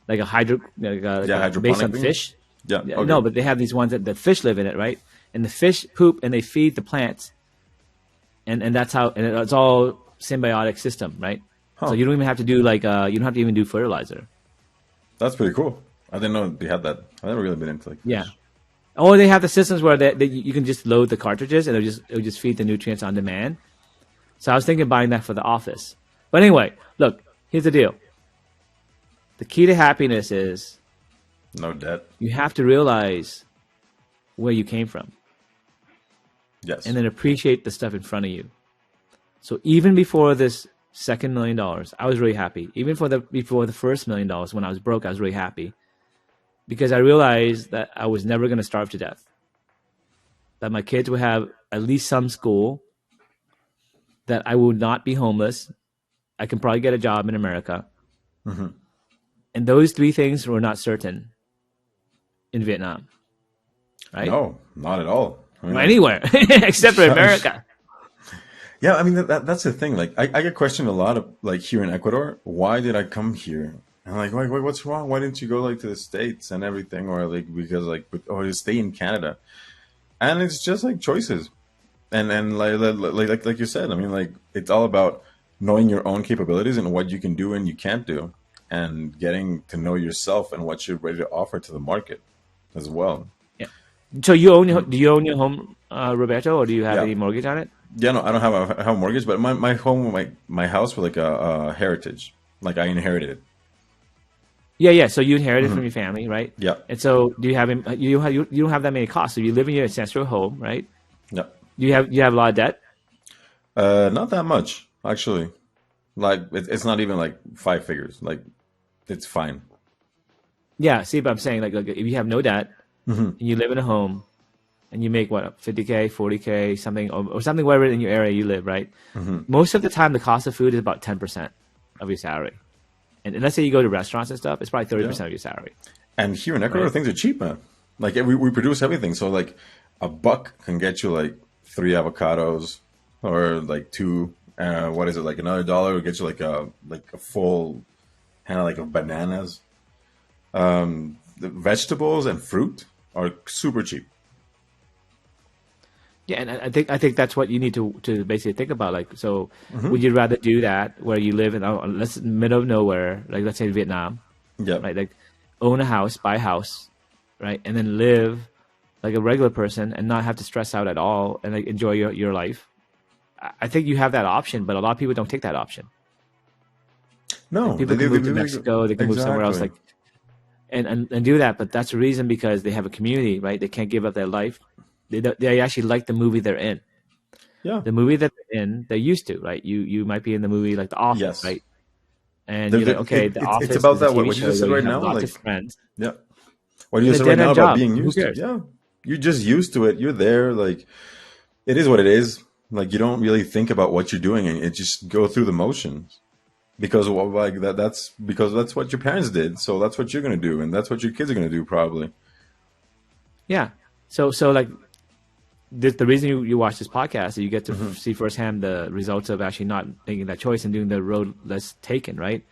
like a Yeah, based hydroponic on thing. fish. Yeah. Yeah, Okay. no, but they have these ones that the fish live in it, right? And the fish poop and they feed the plants. and that's how, and it's all symbiotic system, right? So Huh. you don't even have to do like you don't have to even do fertilizer. That's pretty cool. I didn't know they had that. I've never really been into like Yeah. fish. Or they have the systems where you can just load the cartridges and it'll just feed the nutrients on demand. So I was thinking of buying that for the office. But anyway, look, here's the deal. The key to happiness is No debt. you have to realize where you came from and Yes. then appreciate the stuff in front of you. So even before this second $1 million, I was really happy. Even before the first $1 million, when I was broke, I was really happy because I realized that I was never going to starve to death. That my kids would have at least some school, that I would not be homeless. I can probably get a job in America. Hmm. And those three things were not certain in Vietnam, right? No, not at all. I mean, Or like, anywhere except for America. yeah, I mean that's the thing. Like, I get questioned a lot of like here in Ecuador. Why did I come here? And like, what's wrong? Why didn't you go like to the States and everything, or like because like, or you stay in Canada? And it's just like choices, and like you said. I mean, like it's all about knowing your own capabilities and what you can do and you can't do, and getting to know yourself and what you're ready to offer to the market as well. Yeah. So you own do you own your home, Roberto, or do you have Yeah. any mortgage on it? Yeah, no, I don't have I have a mortgage, but my home, my house was like a heritage. Like I inherited it. Yeah, yeah. So you inherited from Hmm. your family, right? Yeah, And so do you have you don't have that many costs. So you live in your ancestral home, right? yeah. You have a lot of debt. Not that much actually. Like it's not even like five figures. Like it's fine. Yeah. See, but I'm saying like if you have no debt Hmm. and you live in a home and you make what 50K, 40K, something or something wherever in your area you live, right? Hmm. Most of the time, the cost of food is about 10% of your salary. And let's say you go to restaurants and stuff, it's probably Yeah. 30% of your salary, And here in Ecuador, right? things are cheap, man. Like we produce everything. So like a buck can get you like three avocados or like two. What is it? Like another dollar will get you like a full kind of like of bananas. The vegetables and fruit are super cheap. Yeah, and I think that's what you need to basically think about. Like, so Hmm. would you rather do that where you live in let's middle of nowhere, like let's say Vietnam, Yeah. right? Like, own a house, buy a house, right, and then live like a regular person and not have to stress out at all and like enjoy your life. I think you have that option, but a lot of people don't take that option. Like No, people can move to they Mexico, they can move somewhere else, exactly. like and do that. But that's the reason because they have a community, right? They can't give up their life. They actually like the movie they're in. Yeah. The movie that they're in, they're used to, right? You might be in the movie like The Office, Yes. right? And you're like, okay, The It's Office about is a that. TV What you show just said where you right have now. lots of Like, friends. yeah. What you It's a said right dead now end about job. being Who used to. cares? Yeah. You're just used to it. You're there. Like, it is what it is. Like, you don't really think about what you're doing and it just go through the motions. Because well, like that's because that's what your parents did. So that's what you're gonna do, and that's what your kids are gonna do probably. Yeah. So like the reason you watch this podcast is you get to Hmm. see firsthand the results of actually not making that choice and doing the road less taken, right?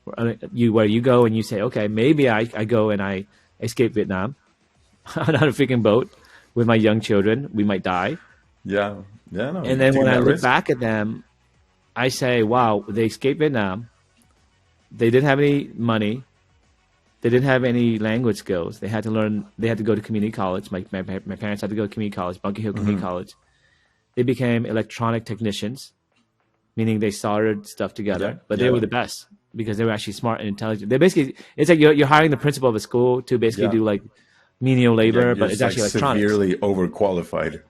Where you go and you say, okay, maybe I go and I escape Vietnam on a freaking boat with my young children. We might die. Yeah. Yeah. No, And you're then when taking I that look risk. back at them, I say, wow, they escaped Vietnam. They didn't have any money. They didn't have any language skills. They had to learn. They had to go to community college. My parents had to go to community college, Bunker Hill Community Hmm. College. They became electronic technicians, meaning they soldered stuff Yeah. together. But they were Yeah. the best because they were actually smart and intelligent. They basically, it's like you're hiring the principal of a school to basically Yeah. do like menial Yeah. labor, You're but it's just like actually electronics. severely overqualified.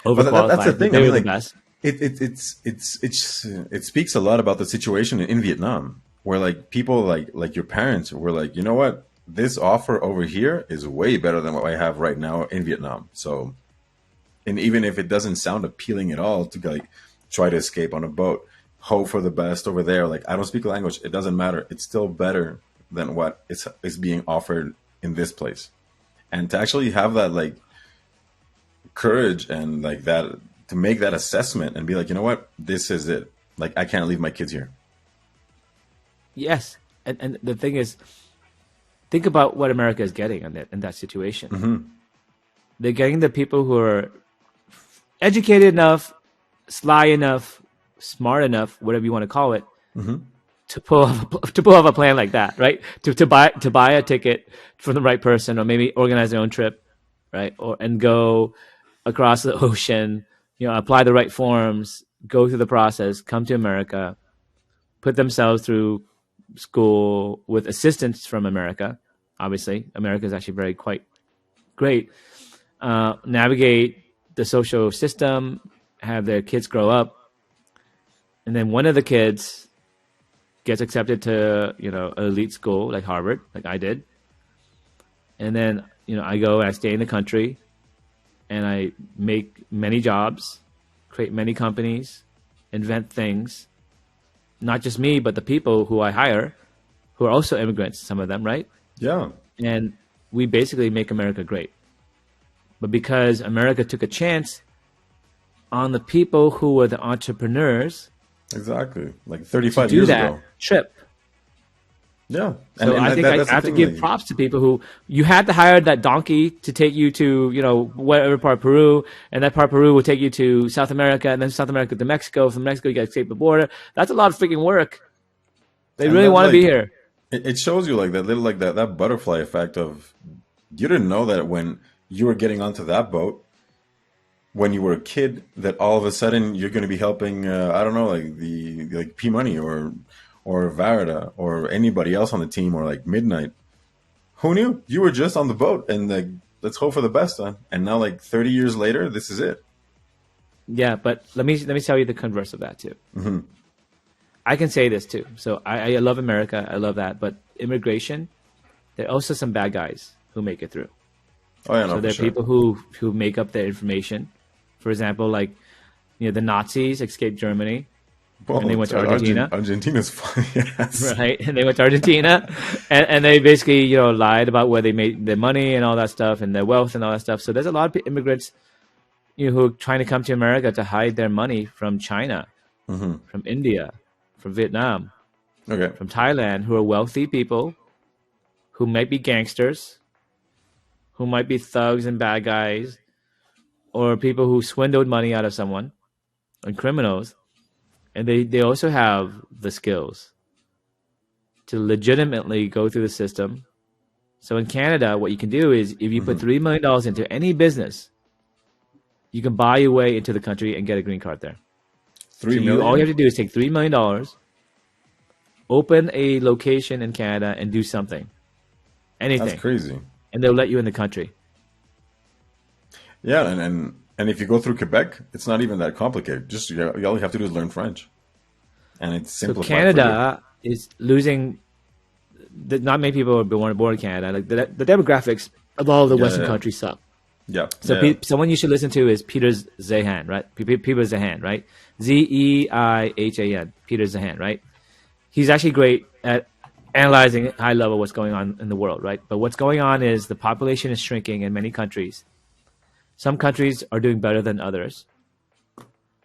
But that's the Overqualified, but thing. I they mean, were the like best. it speaks a lot about the situation in Vietnam, where like people like your parents were like, you know what, this offer over here is way better than what I have right now in Vietnam. So, and even if it doesn't sound appealing at all to like try to escape on a boat, hope for the best over there. Like I don't speak the language, it doesn't matter. It's still better than what is being offered in this place. And to actually have that like courage and like that to make that assessment and be like, you know what, this is it. Like I can't leave my kids here. Yes, and the thing is, think about what America is getting in that situation. Hmm. They're getting the people who are educated enough, sly enough, smart enough, whatever you want to call it, Mm-hmm. to pull off a plan like that, right? To buy a ticket from the right person, or maybe organize their own trip, right? Or and go across the ocean, apply the right forms, go through the process, come to America, put themselves through school with assistance from America. Obviously, America is actually very quite great. Navigate the social system, have their kids grow up, and then one of the kids gets accepted to an elite school like Harvard, like I did, and then I go and I stay in the country, and I make many jobs, create many companies, invent things. Not just me, but the people who I hire, who are also immigrants, some of them, right? Yeah. And we basically make America great. But because America took a chance on the people who were the entrepreneurs Exactly. Like to 35 do years that ago. trip. Yeah. So I think that's I the have to thing. give Like, props to people who you had to hire that donkey to take you to, whatever part of Peru, and that part of Peru will take you to South America, and then South America to Mexico. From Mexico, you got to escape the border. That's a lot of freaking work. They and really that want to be like here. it shows you like that little like that butterfly effect of you didn't know that when you were getting onto that boat when you were a kid that all of a sudden you're going to be helping I don't know like the like P Money or Varda or anybody else on the team or like Midnight. Who knew? You were just on the boat and like let's hope for the best, huh? And now like 30 years later, this is it. Yeah, but let me tell you the converse of that too. I can say this too. So I love America. I love that. But immigration, there are also some bad guys who make it through. Oh yeah, no, So for there are sure. people who make up their information. For example, like the Nazis escaped Germany and they Well, went to Argentina, Argentina's fine. Yes. right? And they went to Argentina, and they basically lied about where they made their money and all that stuff and their wealth and all that stuff. So there's a lot of immigrants who are trying to come to America to hide their money from China, from India, from Vietnam, Okay. from Thailand, who are wealthy people who might be gangsters, who might be thugs and bad guys, or people who swindled money out of someone, and criminals. And they also have the skills to legitimately go through the system. So in Canada, what you can do is if you put $3 million into any business, you can buy your way into the country and get a green card there. Three So all you have million. to do is take $3 million, open a location in Canada, and do something, That's anything, crazy. and they'll let you in the country. Yeah, and if you go through Quebec, it's not even that complicated. Just all you have to do is learn French, and it's So simplified for you. Canada is losing. Not many people are born in Canada. Like the demographics of all the Yeah, Western yeah, countries suck. yeah, So yeah. someone you should listen to is Peter Zahan, right? Peter Zahan, right? Zeihan, Peter Zahan, right? He's actually great at analyzing high level what's going on in the world, right? But what's going on is the population is shrinking in many countries. Some countries are doing better than others,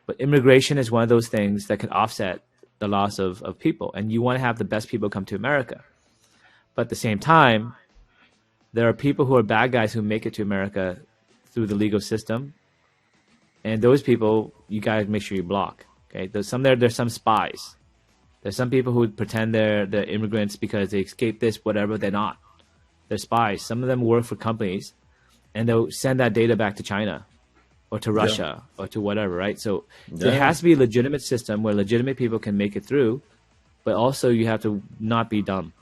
but immigration is one of those things that can offset the loss of people. And you want to have the best people come to America. But at the same time, there are people who are bad guys who make it to America through the legal system. And those people, you guys make sure you block. Okay, there's some spies. There's some people who pretend they're immigrants because they escaped this, whatever. They're not. They're spies. Some of them work for companies, and they'll send that data back to China or to Russia or to whatever, right? So there Yeah. has to be a legitimate system where legitimate people can make it through, but also you have to not be dumb.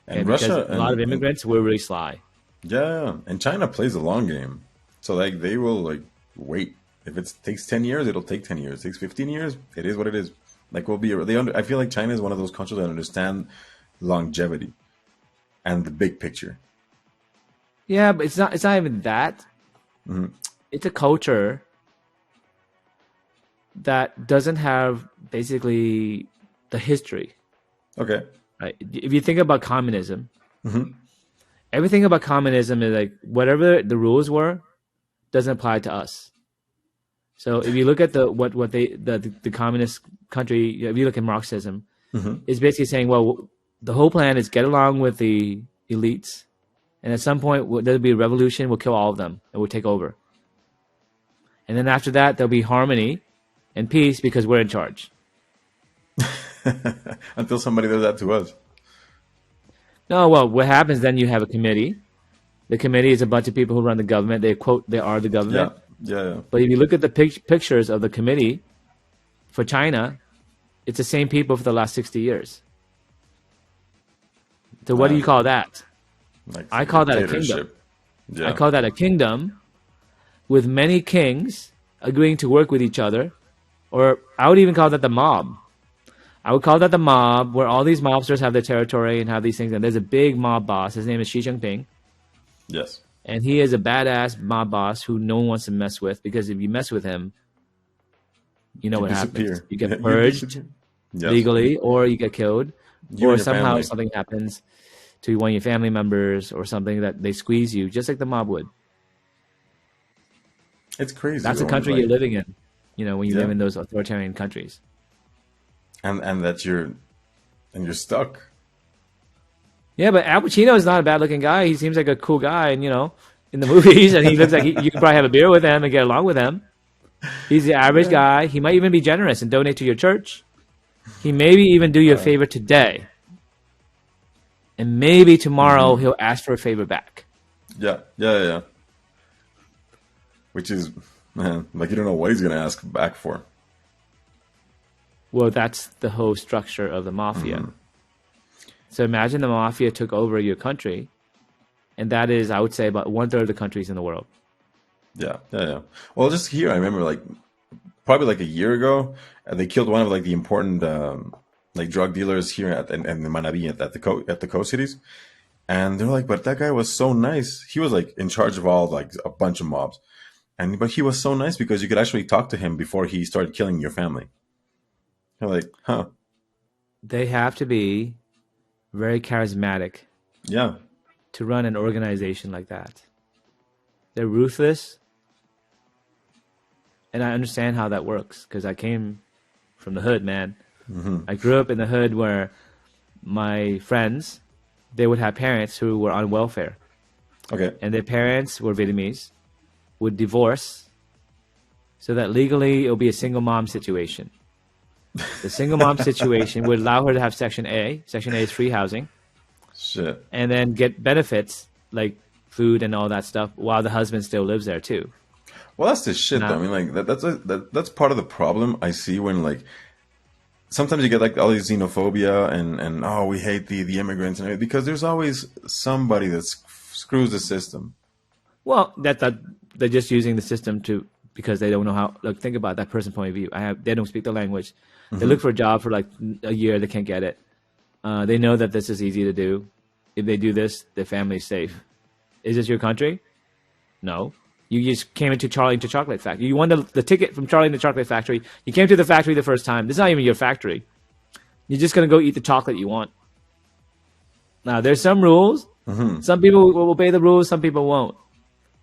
Okay, And because Russia a lot of and immigrants were really sly. yeah, and China plays the long game. So like they will like wait. If it takes 10 years, it'll take 10 years. It takes 15 years, it is what it is. Like we'll be I feel like China is one of those countries that understand longevity and the big picture. Yeah, but it's not even that. It's a culture that doesn't have basically the history. Okay. Right? If you think about communism, everything about communism is like whatever the rules were doesn't apply to us. So if you look at the communist country, if you look at Marxism, it's basically saying, well, the whole plan is get along with the elites, and at some point there'll be a revolution. We'll kill all of them, and we'll take over. And then after that, there'll be harmony, and peace because we're in charge. Until somebody does that to us. No, well, what happens then? You have a committee. The committee is a bunch of people who run the government. They quote, they are the Yeah, government. yeah, yeah. But if you look at the pictures of the committee for China, it's the same people for the last 60 years. So what do you call that? Like I call that a kingdom. dictatorship. Yeah. I call that a kingdom with many kings agreeing to work with each other. Or I would even call that the mob. I would call that the mob, where all these mobsters have their territory and have these things. And there's a big mob boss. His name is Xi Jinping. Yes. And he is a badass mob boss who no one wants to mess with, because if you mess with him, you know You what disappear. happens. You get You purged disappear. Yes. legally, or you get killed, You or and your somehow family. something happens to one of your family members or something that they squeeze you, just like the mob would. It's crazy. That's the though. country Like, you're living in, when you Yeah. live in those authoritarian countries. and that you're stuck. Yeah, but Al Pacino is not a bad-looking guy. He seems like a cool guy, and in the movies, and he looks like you could probably have a beer with him and get along with him. He's the average guy. He might even be generous and donate to your church. He maybe even do you a favor today, and maybe tomorrow he'll ask for a favor back. Yeah, yeah, yeah, yeah. Which is, man, like you don't know what he's gonna ask back for. Well, that's the whole structure of the mafia. So imagine the mafia took over your country, and that is, I would say, about 1/3 of the countries in the world. Yeah, yeah, yeah. Well, just here, I remember like probably like a year ago, they killed one of like the important like drug dealers here in Manabi at the coast cities, and they're like, but that guy was so nice. He was like in charge of all like a bunch of mobs, but he was so nice because you could actually talk to him before he started killing your family. You're like, huh? They have to be very charismatic Yeah, to run an organization like that. They're ruthless, and I understand how that works because I came from the hood, man. I grew up in the hood where my friends, they would have parents who were on welfare, okay. and their parents were Vietnamese, would divorce so that legally it'll be a single mom situation. The single mom situation would allow her to have Section A. Section A is free housing, Shit. and then get benefits like food and all that stuff while the husband still lives there too. Well, that's the shit, No. though. I mean, like that's part of the problem I see when like sometimes you get like all these xenophobia and oh, we hate the immigrants and everything, because there's always somebody that screws the system. Well, that they're just using the system because they don't know how. Look, think about that person's point of view. They don't speak the language. They look for a job for like a year. They can't get it. They know that this is easy to do. If they do this, their family's safe. Is this your country? No. You just came into Charlie and the Chocolate Factory. You won the ticket from Charlie and the Chocolate Factory. You came to the factory the first time. This is not even your factory. You're just going to go eat the chocolate you want. Now, there's some rules. Some people will obey the rules. Some people won't.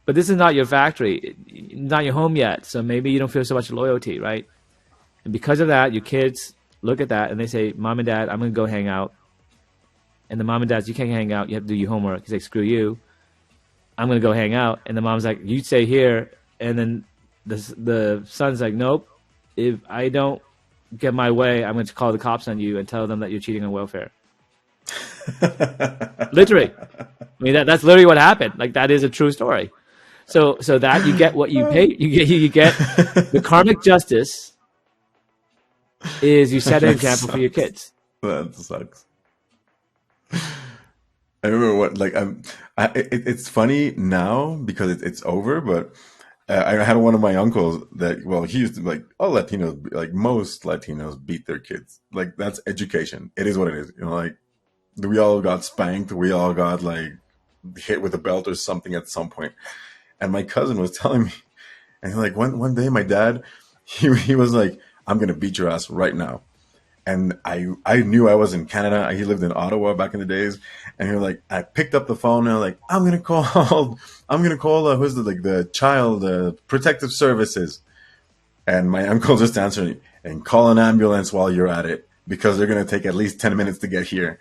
But this is not your factory. Not your home yet. So maybe you don't feel so much loyalty, right? And because of that, your kids look at that and they say, Mom and Dad, I'm going to go hang out. And the mom and dad's, you can't hang out. You have to do your homework. He's like, screw you. I'm going to go hang out. And the mom's like, you stay here. And then the son's like, nope. If I don't get my way, I'm going to call the cops on you and tell them that you're cheating on welfare. Literally. I mean, that's literally what happened. Like, that is a true story. So that you get what you pay. You get the karmic justice is you set an example for your kids. That sucks. I remember what like it's funny now because it's over, but I had one of my uncles that he used to like all Latinos, like most Latinos beat their kids. Like that's education. It is what it is. Like we all got spanked. We all got like hit with a belt or something at some point. And my cousin was telling me, and like one day my dad, he was like, I'm gonna beat your ass right now. And I knew I was in Canada. He lived in Ottawa back in the days. And he was like, I picked up the phone and I'm like, I'm gonna call who's the child protective services. And my uncle just answered, and call an ambulance while you're at it, because they're gonna take at least 10 minutes to get here.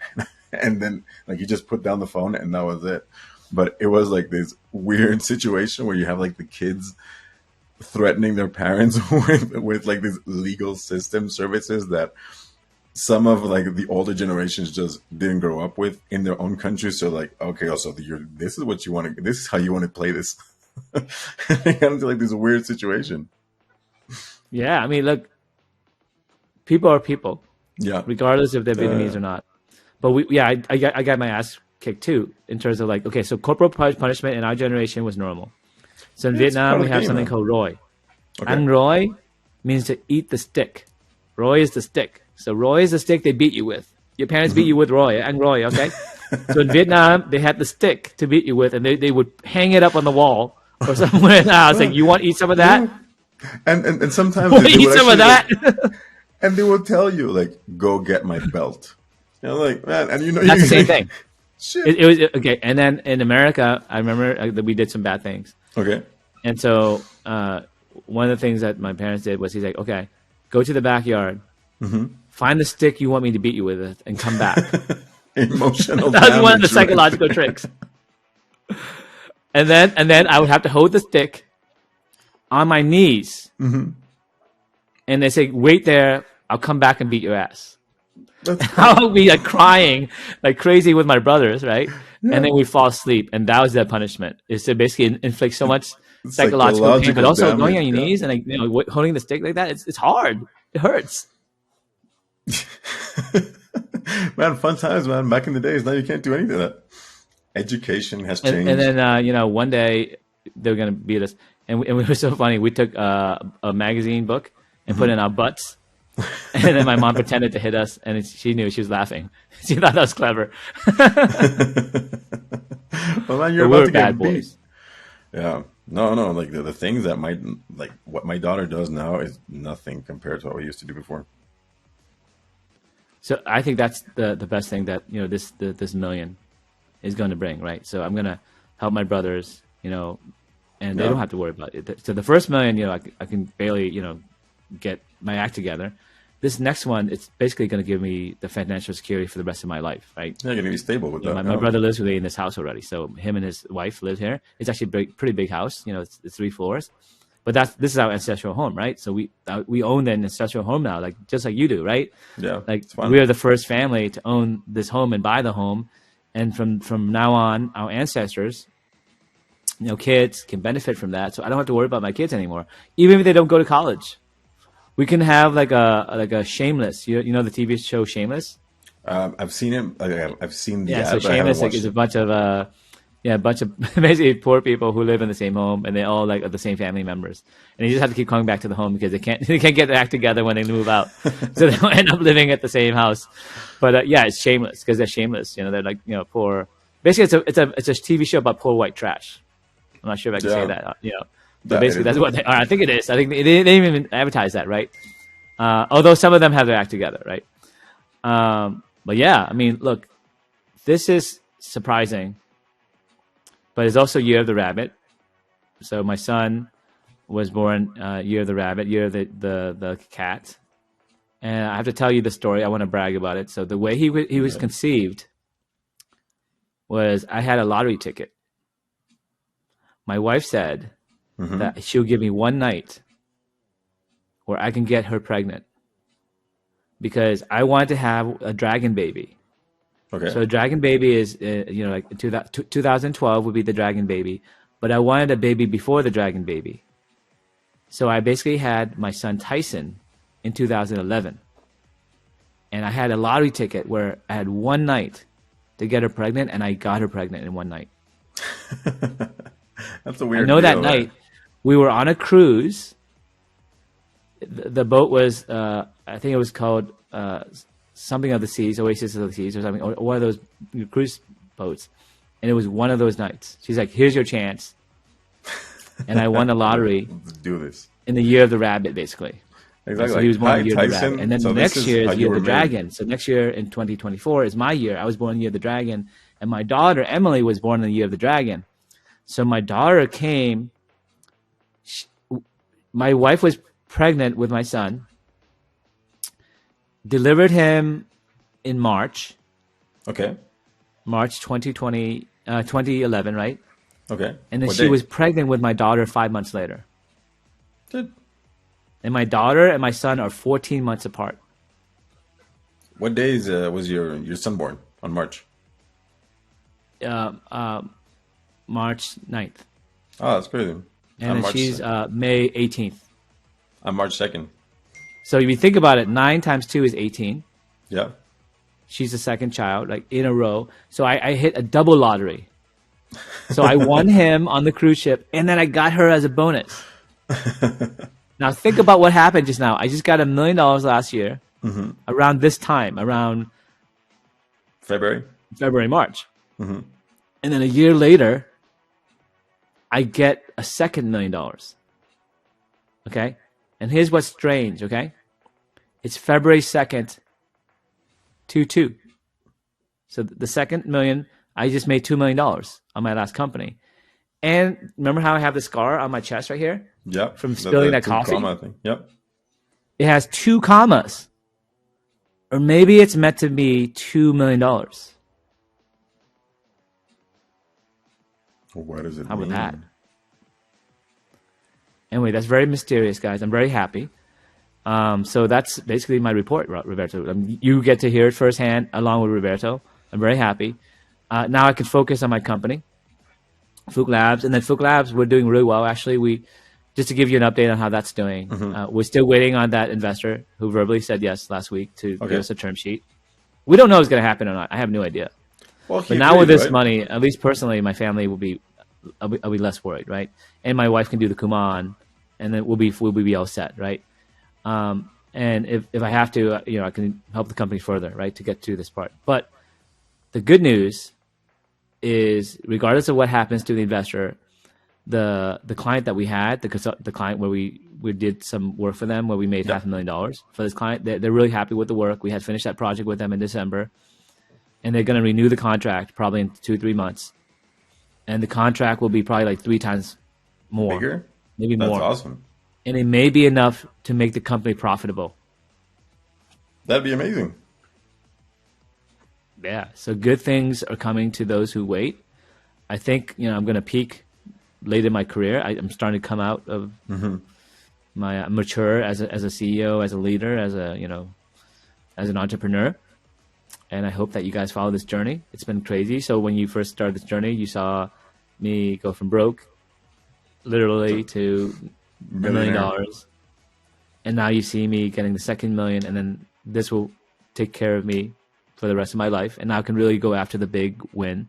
And then like he just put down the phone and that was it. But it was like this weird situation where you have like the kids threatening their parents with like these legal system services that some of like the older generations just didn't grow up with in their own country. So like, okay, also this is what you want to, this is how you want to play this. They got into like this weird situation. Yeah, I mean, look, people are people, Yeah. regardless if they're Yeah. Vietnamese or not. But I got my ass kicked too in terms of like, okay, so corporal punishment in our generation was normal. So in It's part Vietnam, of we the have game, something man. called Roy. Okay. And Roy means to eat the stick. Roy is the stick. So Roy is the stick they beat you with. Your parents beat you with Roy and Roy, okay? So in Vietnam, they had the stick to beat you with, and they would hang it up on the wall or somewhere in the house. Like, you want to eat some of that? Yeah. And sometimes Want to they eat would some of actually like, that? and they will tell you like, go get my belt. You know, like, man, and you know, That's the same you thing. shit. It was okay. And then in America, I remember that we did some bad things. Okay. And so one of the things that my parents did was he's like, okay, go to the backyard, find the stick you want me to beat you with it, and come back. Emotional That was one of the damage, right? psychological tricks. And then I would have to hold the stick on my knees. And they say, wait there, I'll come back and beat your ass. I would be like crying like crazy with my brothers, right? And then we fall asleep, and that was their punishment, is to basically inflict so much psychological pain, but Psychological also going damage, on your yeah. knees and like, you know, holding the stick like that. It's hard. It hurts. Man, fun times, man. Back in the days, now you can't do anything of that. Education has changed. And then you know, one day they were gonna beat us, and we were so funny. We took a magazine book and put it in our butts. And then my mom pretended to hit us, and she knew. She was laughing. She thought that was clever. Well, man, you're But we about were to bad get beat. boys. Yeah. No. Like the things that like what my daughter does now is nothing compared to what we used to do before. So I think that's the best thing that, you know, this million is going to bring, right? So I'm going to help my brothers, you know, and they Yeah. don't have to worry about it. So the first million, you know, I can barely, you know, get my act together. This next one, it's basically going to give me the financial security for the rest of my life, right? Yeah, you're gonna be stable with You know, that. my Yeah. brother lives with me in this house already, so him and his wife live here. It's actually a pretty big house, you know, it's 3 floors. But this is our ancestral home, right? So we own an ancestral home now, like just like you do, right? Yeah. Like It's fun. we are the first family to own this home and buy the home, and from now on, our ancestors, you know, kids can benefit from that. So I don't have to worry about my kids anymore, even if they don't go to college. We can have like a Shameless. You know the TV show Shameless? I've seen him. I've seen the Yeah, so ad, but I haven't Shameless like, watched is a it. bunch of a bunch of basically poor people who live in the same home, and they all like are the same family members, and you just have to keep coming back to the home because they can't get their act together when they move out, so they end up living at the same house. But yeah, it's shameless because they're shameless. You know, they're like, you know, poor. Basically, it's a TV show about poor white trash. I'm not sure if I can say Yeah. that. You know, but That- basically it that's is. what they are. I think it is. I think they didn't even advertise that, right? Although some of them have their act together, right? But yeah, I mean, look, this is surprising, but it's also Year of the Rabbit. So my son was born Year of the Rabbit, Year of the Cat, and I have to tell you the story. I want to brag about it. So the way he was conceived was I had a lottery ticket. My wife said that she'll give me one night where I can get her pregnant because I wanted to have a dragon baby. Okay. So a dragon baby is, you know, like 2012 would be the dragon baby, but I wanted a baby before the dragon baby. So I basically had my son Tyson in 2011. And I had a lottery ticket where I had one night to get her pregnant, and I got her pregnant in one night. That's a I weird. know that deal, night we were on a cruise. The boat was, I think it was called something of the Seas, Oasis of the Seas, or something, or one of those cruise boats. And it was one of those nights. She's like, "Here's your chance," and I won the lottery Let's do this. in the Year of the Rabbit, basically. Exactly. So he was born Hi, in the Year of the Tyson. Rabbit, and then So the this next year how is you Year of were the made. Dragon. So next year in 2024 is my year. I was born in the Year of the Dragon, and my daughter Emily was born in the Year of the Dragon. So my daughter came. My wife was pregnant with my son. Delivered him in March Okay. 2020, 2011, right? Okay. And then What she day? was pregnant with my daughter 5 months later. Good. And my daughter and my son are 14 months apart. What days was your son born? On March? Uh, uh, March 9th. Oh, that's crazy. And then she's May 18th. On March 2nd. So if you think about it, 9 times 2 is 18. Yeah. She's the second child, like in a row. So I hit a double lottery. So I won him on the cruise ship, and then I got her as a bonus. Now think about what happened just now. I just got $1 million last year, around this time, around February, March. And then a year later, I get a second $1 million. Okay? And here's what's strange, okay? It's February 2nd, 2-2. So the second million, I just made $2 million on my last company. And remember how I have the scar on my chest right here? Yep. From spilling that coffee? Comma thing. Yep. It has 2 commas. Or maybe it's meant to be $2 million. What does it How about mean? that? Anyway, that's very mysterious, guys. I'm very happy. So that's basically my report, Roberto. You get to hear it firsthand along with Roberto. I'm very happy. Now I can focus on my company, Phuc Labs. And then Phuc Labs, we're doing really well. Actually, just to give you an update on how that's doing, we're still waiting on that investor who verbally said yes last week to give us a term sheet. We don't know if it's going to happen or not. I have no idea. Well, but now with this money, at least personally, my family will be, I'll be less worried, right? And my wife can do the Kuman, and then we'll be all set, right? And if I have to, I can help the company further, right, to get to this part. But the good news is, regardless of what happens to the investor, the client that we had, the client where we did some work for them, where we made $500,000 for this client, they're really happy with the work. We had finished that project with them in December, and they're going to renew the contract probably in 2-3 months. And the contract will be probably like 3 times more. Bigger? Maybe more. That's awesome. And it may be enough to make the company profitable. That'd be amazing. Yeah. So good things are coming to those who wait. I think, I'm going to peak late in my career. I'm starting to come out of my mature as a CEO, as a leader, as an entrepreneur. And I hope that you guys follow this journey. It's been crazy. So when you first started this journey, you saw me go from broke, literally, to $1 million. And now you see me getting the second million, and then this will take care of me for the rest of my life. And now I can really go after the big win.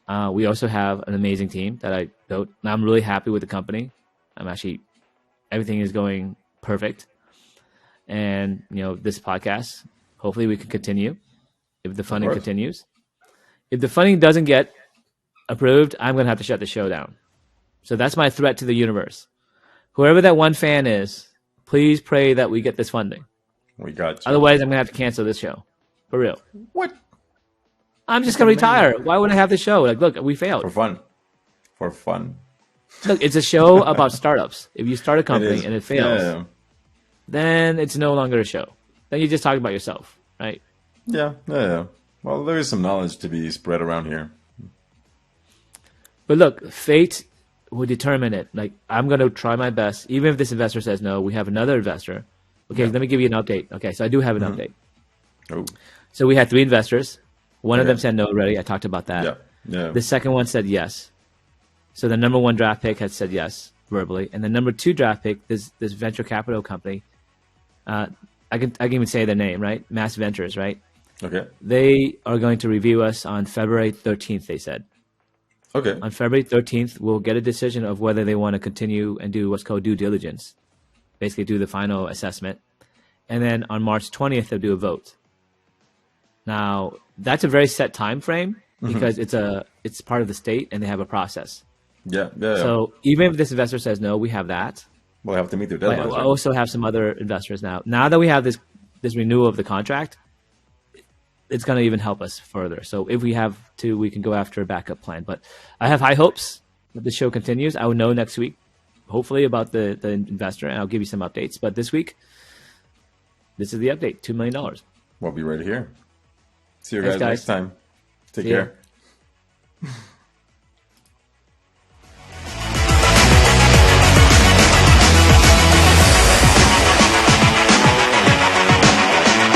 We also have an amazing team that I built. Now I'm really happy with the company. Everything is going perfect. And, this podcast, hopefully we can continue if the funding continues. If the funding doesn't get approved, I'm going to have to shut the show down. So that's my threat to the universe. Whoever that one fan is, please pray that we get this funding. We got you. Otherwise, I'm going to have to cancel this show. For real. What? I'm just going to retire. Why would I have the show? Look, we failed. For fun. Look, it's a show about startups. If you start a company and it fails, then it's no longer a show. Then you just talk about yourself, right? Yeah. Well, there is some knowledge to be spread around here. But look, fate will determine it. I'm going to try my best. Even if this investor says no, we have another investor. Okay, let me give you an update. Okay, so I do have an update. Oh. So we had 3 investors. One of them said no already. I talked about that. Yeah. The second one said yes. So the number 1 draft pick had said yes verbally, and the number 2 draft pick, this venture capital company, I can even say their name, right? Mass Ventures, right? Okay. They are going to review us on February 13th. They said. Okay. On February 13th, we'll get a decision of whether they want to continue and do what's called due diligence, basically do the final assessment, and then on March 20th they'll do a vote. Now that's a very set time frame because it's part of the state and they have a process. Yeah. So even if this investor says no, we have that. We'll have to meet their deadlines. I also have some other investors now. Now that we have this renewal of the contract, it's going to even help us further. So if we have to, we can go after a backup plan. But I have high hopes that the show continues. I will know next week, hopefully, about the investor, and I'll give you some updates. But this week, this is the update, $2 million. We'll be right here. See you Thanks, guys next time. Take care.